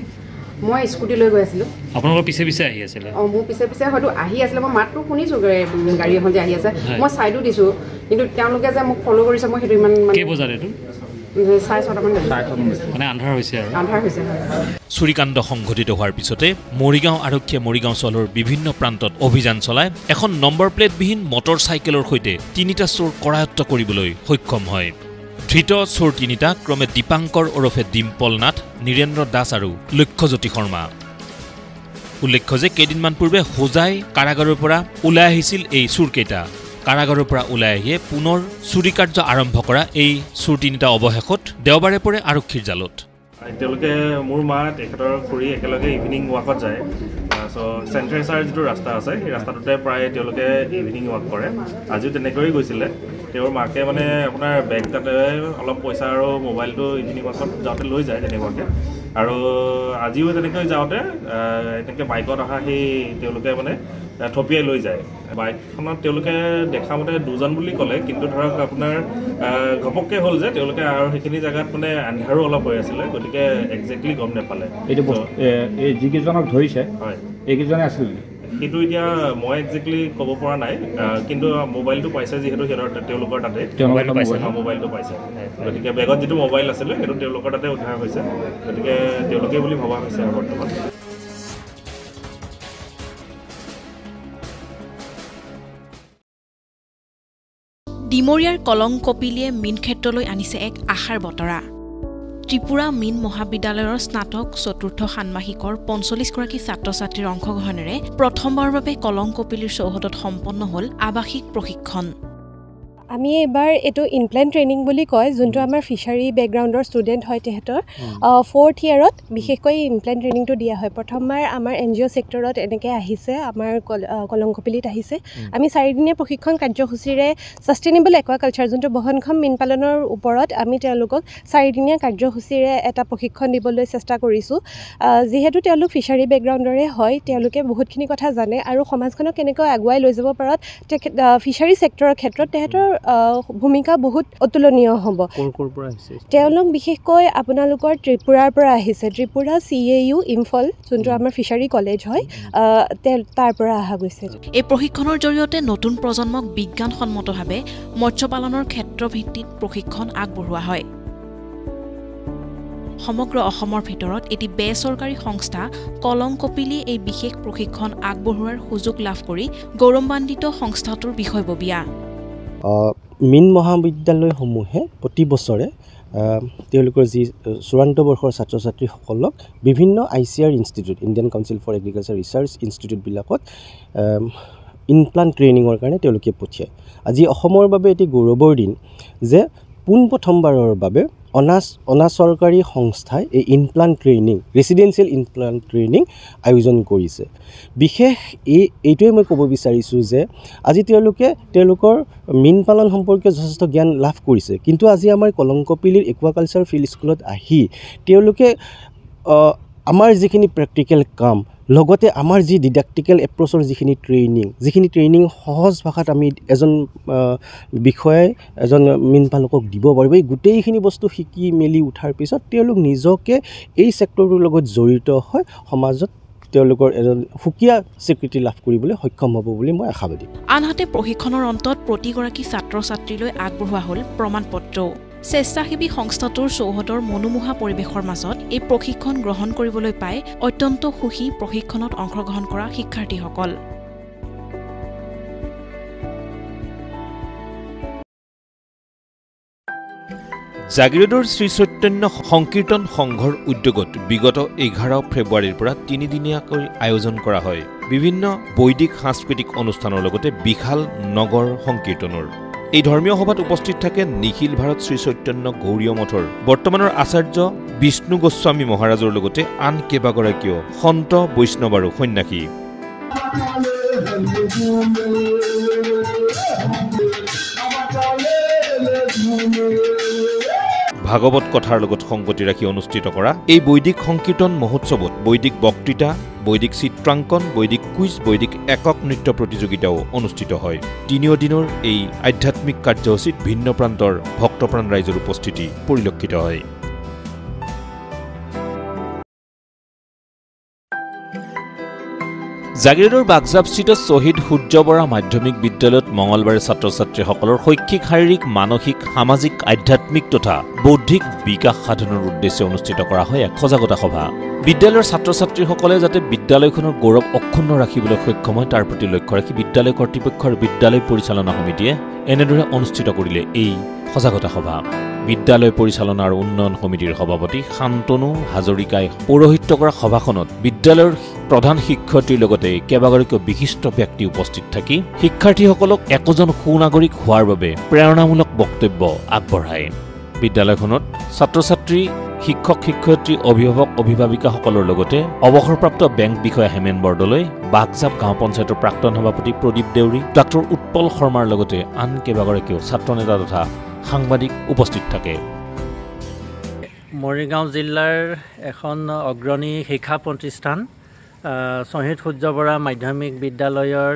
Speaker 18: মই স্কুটি লৈ গৈ আছিলোঁ।
Speaker 2: আপোনালোকৰ পিছে পিছে আহি আছিলে?
Speaker 18: মোৰ পিছে পিছে হয়তো আহি আছিলে, মই মাতটো শুনিছোঁ গাড়ী এখন যে আহি আছে, মই ছাইডো দিছোঁ, কিন্তু তেওঁলোকে যে মোক ফ'ল' কৰিছে মই সেইটো ইমান
Speaker 2: কেই বজাত এইটো
Speaker 18: 6:30
Speaker 2: মানে আন্ধাৰ হৈছে আৰু
Speaker 18: আন্ধাৰ হৈছে।
Speaker 2: চুৰিকাণ্ড সংঘটিত হোৱাৰ পিছতে মৰিগাঁও আৰক্ষীয়ে মৰিগাঁও চহৰৰ বিভিন্ন প্ৰান্তত অভিযান চলাই এখন নম্বৰ প্লেটবিহীন মটৰ চাইকেলৰ সৈতে 3টা চোৰ কৰায়ত্ব কৰিবলৈ সক্ষম হয়। ধৃত চোৰ 3টা ক্ৰমে দীপাংকৰ ওৰফে ডিম্পল নাথ, নীৰেন্দ্ৰ দাস আৰু লক্ষ্যজ্যোতি শৰ্মা। উল্লেখ্য যে কেইদিনমান পূৰ্বে হোজাই কাৰাগাৰৰ পৰা ওলাই আহিছিল এই চোৰকেইটা। কাৰাগাৰৰ পৰা ওলাই আহিয়ে পুনৰ চুৰি কাৰ্য আৰম্ভ কৰা এই চোৰ 3টা অৱশেষত দেওবাৰে পৰে আৰক্ষীৰ জালত।
Speaker 19: তেওঁলোকে মোৰ মা তেখেতৰ খুৰী একেলগে ইভিনিং ৱাকত যায়। চেণ্ট্ৰেচাৰ যিটো ৰাস্তা আছে সেই ৰাস্তাটোতে প্ৰায় তেওঁলোকে ইভিনিং ৱাক কৰে। আজিও তেনেকৈয়ে গৈছিলে। তেওঁৰ মাকে মানে আপোনাৰ বেগ তাতে অলপ পইচা আৰু মোবাইলটো ইভিনিং ৱাকত যাওঁতে লৈ যায় তেনেকুৱাকৈ। আৰু আজিও তেনেকৈ যাওঁতে এনেকৈ বাইকত অহা সেই তেওঁলোকে মানে থপিয়াই লৈ যায়। বাইকখনত তেওঁলোকে দেখা মতে 2জন বুলি ক'লে, কিন্তু ধৰক আপোনাৰ ঘপককৈ হ'ল যে তেওঁলোকে আৰু সেইখিনি জেগাত মানে আন্ধাৰো অলপ হৈ আছিলে, গতিকে একজেক্টলি গম নাপালে।
Speaker 6: এইটো যিকেইজনক ধৰিছে
Speaker 19: হয়
Speaker 6: এইকেইজনে আছিল
Speaker 19: কিন্তু এতিয়া মই একজেক্টলি ক'ব পৰা নাই, কিন্তু মোবাইলটো পাইছে যিহেতু তেওঁলোকৰ তাতে মোবাইলটো পাইছে, গতিকে বেগত যিটো মোবাইল আছিলে সেইটো তেওঁলোকৰ তাতে উদ্ধাৰ হৈছে, গতিকে তেওঁলোকে বুলি ভবা হৈছে আৰু বৰ্তমান।
Speaker 4: ডিমৰীয়াৰ কলং কপিলীয়ে মীন ক্ষেত্ৰলৈ আনিছে এক আশাৰ বতৰা। ত্ৰিপুৰা মীন মহাবিদ্যালয়ৰ স্নাতক 4ৰ্থ ষান্মাসিকৰ 45গৰাকী ছাত্ৰ ছাত্ৰীৰ অংশগ্ৰহণেৰে প্ৰথমবাৰৰ বাবে কলং কপিলীৰ চৌহদত সম্পন্ন হ'ল আৱাসিক প্ৰশিক্ষণ।
Speaker 20: আমি এবাৰ এইটো ইনপ্লেণ্ট ট্ৰেইনিং বুলি কয়, যোনটো আমাৰ ফিচাৰী বেকগ্ৰাউণ্ডৰ ষ্টুডেণ্ট হয় তেহেঁতৰ 4th ইয়াৰত বিশেষকৈ ইনপ্লেণ্ট ট্ৰেইনিংটো দিয়া হয়। প্ৰথমবাৰ আমাৰ NGO ছেক্টৰত এনেকৈ আহিছে, আমাৰ কলং কপিলীত আহিছে। আমি 4দিনীয়া প্ৰশিক্ষণ কাৰ্যসূচীৰে ছাষ্টেইনেবল একুৱাকালচাৰ যোনটো বহনক্ষম মীন পালনৰ ওপৰত আমি তেওঁলোকক 4দিনীয়া কাৰ্যসূচীৰে এটা প্ৰশিক্ষণ দিবলৈ চেষ্টা কৰিছোঁ। যিহেতু তেওঁলোক ফিচাৰী বেকগ্ৰাউণ্ডৰে হয়, তেওঁলোকে বহুতখিনি কথা জানে আৰু সমাজখনক কেনেকৈ আগুৱাই লৈ যাব পৰাত ফিচাৰী ছেক্টৰৰ ক্ষেত্ৰত তেহেঁতৰ ভূমিকা বহুত অতুলনীয় হ'ব। তেওঁলোক বিশেষকৈ আপোনালোকৰ ত্ৰিপুৰাৰ পৰা আহিছে, ত্ৰিপুৰা CAU ইম্ফল যোনটো আমাৰ ফিচাৰী কলেজ হয়, তাৰ পৰা অহা গৈছে।
Speaker 4: এই প্ৰশিক্ষণৰ জৰিয়তে নতুন প্ৰজন্মক বিজ্ঞানসন্মতভাৱে মৎস্য পালনৰ ক্ষেত্ৰভিত্তিক প্ৰশিক্ষণ আগবঢ়োৱা হয়। সমগ্ৰ অসমৰ ভিতৰত এটি বেচৰকাৰী সংস্থা কলং কপিলীয়ে এই বিশেষ প্ৰশিক্ষণ আগবঢ়োৱাৰ সুযোগ লাভ কৰি গৌৰৱান্বিত সংস্থাটোৰ বিষয়ববীয়া।
Speaker 21: মীন মহাবিদ্যালয়সমূহে প্ৰতি বছৰে তেওঁলোকৰ যি চূড়ান্ত বৰ্ষৰ ছাত্ৰ ছাত্ৰীসকলক বিভিন্ন ICR institute, Indian council for agriculture research ইনষ্টিটিউটবিলাকত ইনপ্লাণ্ট ট্ৰেইনিঙৰ কাৰণে তেওঁলোকে পঠিয়ায়। আজি অসমৰ বাবে এটি গৌৰৱৰ দিন যে পোনপ্ৰথমবাৰৰ বাবে অনাচৰকাৰী সংস্থাই এই ইনপ্লাণ্ট ট্ৰেইনিং, ৰেচিডেঞ্চিয়েল ইনপ্লাণ্ট ট্ৰেইনিং আয়োজন কৰিছে। বিশেষ এইটোৱে মই ক'ব বিচাৰিছোঁ যে আজি তেওঁলোকৰ মীন পালন সম্পৰ্কীয় যথেষ্ট জ্ঞান লাভ কৰিছে, কিন্তু আজি আমাৰ কলং কপিলীৰ একুৱাকালচাৰ ফিল্ড স্কুলত আহি তেওঁলোকে আমাৰ যিখিনি প্ৰেক্টিকেল কাম, লগতে আমাৰ যি ডিডাক্টিকেল এপ্ৰ'চৰ যিখিনি ট্ৰেইনিং সহজ ভাষাত আমি এজন মীন পালকক দিব পাৰিব, এই গোটেইখিনি বস্তু শিকি মেলি উঠাৰ পিছত তেওঁলোক নিজকে এই ছেক্টৰটোৰ লগত জড়িত হৈ সমাজত তেওঁলোকৰ এজন সুকীয়া স্বীকৃতি লাভ কৰিবলৈ সক্ষম হ'ব বুলি মই আশাবাদী।
Speaker 4: আনহাতে প্ৰশিক্ষণৰ অন্তত প্ৰতিগৰাকী ছাত্ৰ ছাত্ৰীলৈ আগবঢ়োৱা হ'ল প্ৰমাণপত্ৰও। স্বেচ্ছাসেৱী সংস্থাটোৰ চৌহদৰ মনোমোহা পৰিৱেশৰ মাজত এই প্ৰশিক্ষণ গ্ৰহণ কৰিবলৈ পাই অত্যন্ত সুখী প্ৰশিক্ষণত অংশগ্ৰহণ কৰা শিক্ষাৰ্থীসকল।
Speaker 2: জাগিৰোডৰ শ্ৰী চৈতন্য সংকীৰ্তন সংঘৰ উদ্যোগত বিগত 11 ফেব্ৰুৱাৰীৰ পৰা 3দিনীয়াকৈ আয়োজন কৰা হয় বিভিন্ন বৈদিক সাংস্কৃতিক অনুষ্ঠানৰ লগতে বিশাল নগৰ সংকীৰ্তনৰ। এই ধৰ্মীয় সভাত উপস্থিত থাকে নিখিল ভাৰত শ্ৰী চৈতন্য গৌৰীয় মঠৰ বৰ্তমানৰ আচাৰ্য বিষ্ণু গোস্বামী মহাৰাজৰ লগতে আন কেইবাগৰাকীও সন্ত বৈষ্ণৱ আৰু সন্ন্যাসী। ভাগৱত কথাৰ লগত সংগতি ৰাখি অনুষ্ঠিত কৰা এই বৈদিক সংকীৰ্তন মহোৎসৱত বৈদিক বক্তৃতা, বৈদিক চিত্ৰাংকন, বৈদিক কুইজ, বৈদিক একক নৃত্য প্ৰতিযোগিতাও অনুষ্ঠিত হয়। 3 দিনৰ এই আধ্যাত্মিক কাৰ্যসূচীত ভিন্ন প্ৰান্তৰ ভক্তপ্ৰাণ ৰাইজৰ উপস্থিতি পৰিলক্ষিত হয়। জাগিৰোডৰ বাগজাবস্থিত শ্বহীদ সূৰ্য বৰা মাধ্যমিক বিদ্যালয়ত মঙলবাৰে ছাত্ৰ-ছাত্ৰীসকলৰ শৈক্ষিক শাৰীৰিক মানসিক সামাজিক আধ্যাত্মিক তথা বৌদ্ধিক বিকাশ সাধনৰ উদ্দেশ্যে অনুষ্ঠিত কৰা হয় এক সজাগতা সভা। বিদ্যালয়ৰ ছাত্ৰ-ছাত্ৰীসকলে যাতে বিদ্যালয়খনৰ গৌৰৱ অক্ষুণ্ণ ৰাখিবলৈ সক্ষম হয় তাৰ প্ৰতি লক্ষ্য ৰাখি বিদ্যালয় কৰ্তৃপক্ষ আৰু বিদ্যালয় পৰিচালনা সমিতিয়ে এনেদৰে অনুষ্ঠিত কৰিলে এই সজাগতা সভা। বিদ্যালয় পৰিচালনা আৰু উন্নয়ন সমিতিৰ সভাপতি শান্তনু হাজৰিকাই পৌৰোহিত্য কৰা সভাখনত বিদ্যালয়ৰ প্ৰধান শিক্ষয়িত্ৰীৰ লগতে কেইবাগৰাকীও বিশিষ্ট ব্যক্তি উপস্থিত থাকি শিক্ষাৰ্থীসকলক একোজন সুনাগৰিক হোৱাৰ বাবে প্ৰেৰণামূলক বক্তব্য আগবঢ়ায়। বিদ্যালয়খনত ছাত্ৰ-ছাত্ৰী শিক্ষক শিক্ষয়িত্ৰী অভিভাৱক অভিভাৱিকাসকলৰ লগতে অৱসৰপ্ৰাপ্ত বেংক বিষয়া হেমেন বৰদলৈ বাগজাব গাঁও পঞ্চায়তৰ প্ৰাক্তন সভাপতি প্ৰদীপ দেউৰী ডাক্তৰ উৎপল শৰ্মাৰ লগতে আন কেইবাগৰাকীও ছাত্ৰ নেতা তথা সাংবাদিক উপস্থিত থাকে।
Speaker 5: মৰিগাঁও জিলাৰ এখন অগ্ৰণী শিক্ষা প্ৰতিষ্ঠান শ্বহীদ সূৰ্য বৰা মাধ্যমিক বিদ্যালয়ৰ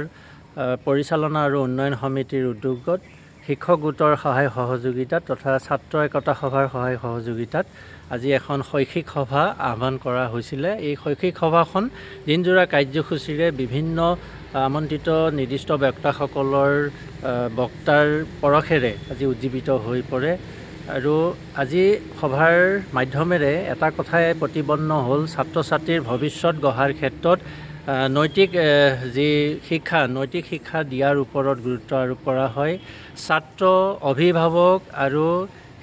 Speaker 5: পৰিচালনা আৰু উন্নয়ন সমিতিৰ উদ্যোগত শিক্ষক গোটৰ সহায় সহযোগিতাত তথা ছাত্ৰ একতা সভাৰ সহায় সহযোগিতাত আজি এখন শৈক্ষিক সভা আহ্বান কৰা হৈছিলে। এই শৈক্ষিক সভাখন দিনজোৰা কাৰ্যসূচীৰে বিভিন্ন আমন্ত্ৰিত নিৰ্দিষ্ট বক্তাসকলৰ বক্তাৰ পৰশেৰে আজি উজ্জীৱিত হৈ পৰে আৰু আজি সভাৰ মাধ্যমেৰে এটা কথাই প্ৰতিবন্ন হ'ল ছাত্ৰ ছাত্ৰীৰ ভৱিষ্যত গঢ়াৰ ক্ষেত্ৰত নৈতিক শিক্ষা দিয়াৰ ওপৰত গুৰুত্ব আৰোপ কৰা হয়। ছাত্ৰ অভিভাৱক আৰু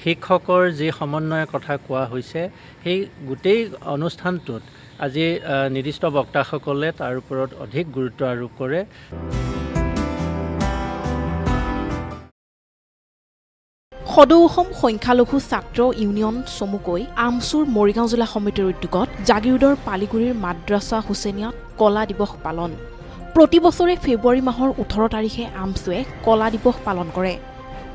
Speaker 5: শিক্ষকৰ যি সমন্বয়ৰ কথা কোৱা হৈছে সেই গোটেই অনুষ্ঠানটোত আজি নিৰ্দিষ্ট বক্তাসকলে তাৰ ওপৰত অধিক গুৰুত্ব আৰোপ কৰে।
Speaker 4: সদৌ অসম সংখ্যালঘু ছাত্ৰ ইউনিয়ন চমুকৈ আমচুৰ মৰিগাঁও জিলা সমিতিৰ উদ্যোগত জাগিৰোডৰ পালিগুৰিৰ মাদ্ৰাছা হুছেইনিয়াত কলা দিৱস পালন। প্ৰতি বছৰে ফেব্ৰুৱাৰী মাহৰ 18 তাৰিখে আমচুৱে কলা দিৱস পালন কৰে।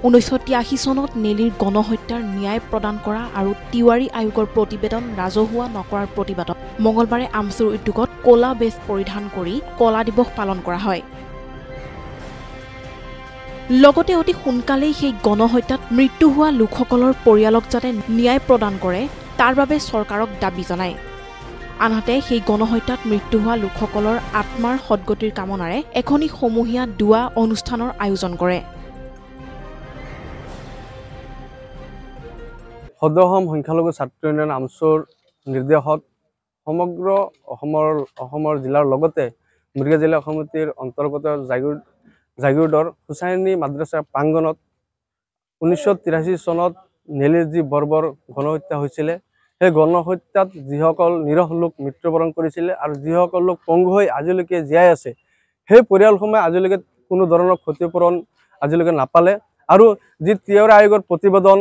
Speaker 4: 1983 চনত নেলীৰ গণহত্যাৰ ন্যায় প্ৰদান কৰা আৰু তিৱাৰী আয়োগৰ প্ৰতিবেদন ৰাজহুৱা নকৰাৰ প্ৰতিবাদত মঙলবাৰে আমচুৰ উদ্যোগত কলা বেজ পৰিধান কৰি কলা দিৱস পালন কৰা হয়। লগতে অতি সোনকালেই সেই গণহত্যাত মৃত্যু হোৱা লোকসকলৰ পৰিয়ালক যাতে ন্যায় প্ৰদান কৰে তাৰ বাবে চৰকাৰক দাবী জনায়। আনহাতে সেই গণহত্যাত মৃত্যু হোৱা লোকসকলৰ আত্মাৰ সদ্গতিৰ কামনাৰে এখনি সমূহীয়া দুৱা অনুষ্ঠানৰ আয়োজন কৰে।
Speaker 22: সদৌ অসম সংখ্যালঘু ছাত্ৰ ইউনিয়ন আমচুৰ নিৰ্দেশক সমগ্ৰ অসমৰ জিলাৰ লগতে মৰিগাঁও জিলা সমিতিৰ অন্তৰ্গত জাগিৰোডৰ হুছেইনি মাদ্ৰাছা প্ৰাংগণত 1983 চনত নেলীৰ যি বৰ্বৰ গণহত্যা হৈছিলে সেই গণহত্যাত যিসকল নিৰহ লোক মৃত্যুবৰণ কৰিছিলে আৰু যিসকল লোক পংগু হৈ আজিলৈকে জীয়াই আছে সেই পৰিয়ালসমূহে আজিলৈকে কোনো ধৰণৰ ক্ষতিপূৰণ আজিলৈকে নাপালে আৰু যি তিৱাৰী আয়োগৰ প্ৰতিবেদন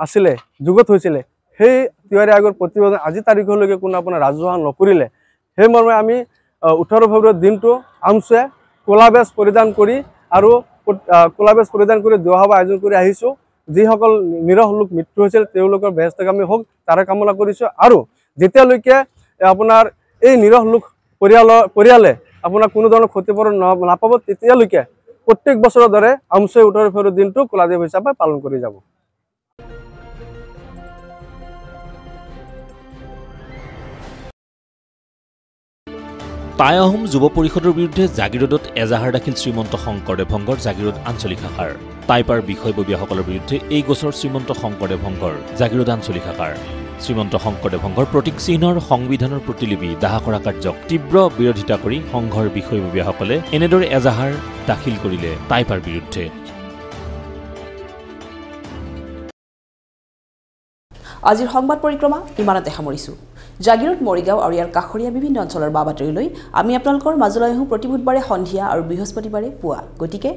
Speaker 22: আছিলে যুগত হৈছিলে সেই তিৱাৰী আয়োগৰ প্ৰতিবেদন আজি তাৰিখলৈকে কোনো আপোনাৰ ৰাজহুৱা নকৰিলে। সেই মৰ্মে আমি 18 ফেব্ৰুৱাৰী দিনটো আমচুৱে কলা বেজ পৰিধান কৰি আৰু দুৱা সভা আয়োজন কৰি আহিছোঁ। যিসকল নিৰহ লোক মৃত্যু হৈছিল তেওঁলোকৰ বেহস্তেকামী হওক তাৰে কামনা কৰিছোঁ আৰু যেতিয়ালৈকে আপোনাৰ এই নিৰহ লোক পৰিয়ালে আপোনাৰ কোনো ধৰণৰ ক্ষতিপূৰণ নাপাব তেতিয়ালৈকে প্ৰত্যেক বছৰৰ দৰে আমচুৱে 18 ফেব্ৰুৱাৰী দিনটো কলা দিৱস হিচাপে পালন কৰি যাব।
Speaker 2: টাই আহোম যুৱ পৰিষদৰ বিৰুদ্ধে জাগিৰোডত এজাহাৰ দাখিল শ্ৰীমন্ত শংকৰদেৱ সংঘৰ জাগিৰোড আঞ্চলিক শাখাৰ টাইপাৰ বিষয়ববীয়াসকলৰ বিৰুদ্ধে এই গোচৰ শ্ৰীমন্ত শংকৰদেৱ সংঘৰ জাগিৰোড আঞ্চলিক শাখাৰ শ্ৰীমন্ত শংকৰদেৱ সংঘৰ প্ৰতীক চিহ্নৰ সংবিধানৰ প্ৰতিলিপি দাহ কৰা কাৰ্যক তীব্ৰ বিৰোধিতা কৰি সংঘৰ বিষয়ববীয়াসকলে এনেদৰে এজাহাৰ দাখিল কৰিলে টাইপাৰ বিৰুদ্ধে।
Speaker 1: আজিৰ সংবাদ পৰিক্ৰমা ইমানতে সামৰিছোঁ। জাগিৰোড মৰিগাঁও আৰু ইয়াৰ কাষৰীয়া বিভিন্ন অঞ্চলৰ বা বাতৰিলৈ আমি আপোনালোকৰ মাজলৈ আহোঁ প্ৰতি বুধবাৰে সন্ধিয়া আৰু বৃহস্পতিবাৰে পুৱা। গতিকে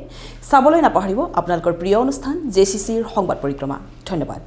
Speaker 1: চাবলৈ নাপাহৰিব আপোনালোকৰ প্ৰিয় অনুষ্ঠান JCCৰ সংবাদ পৰিক্ৰমা। ধন্যবাদ।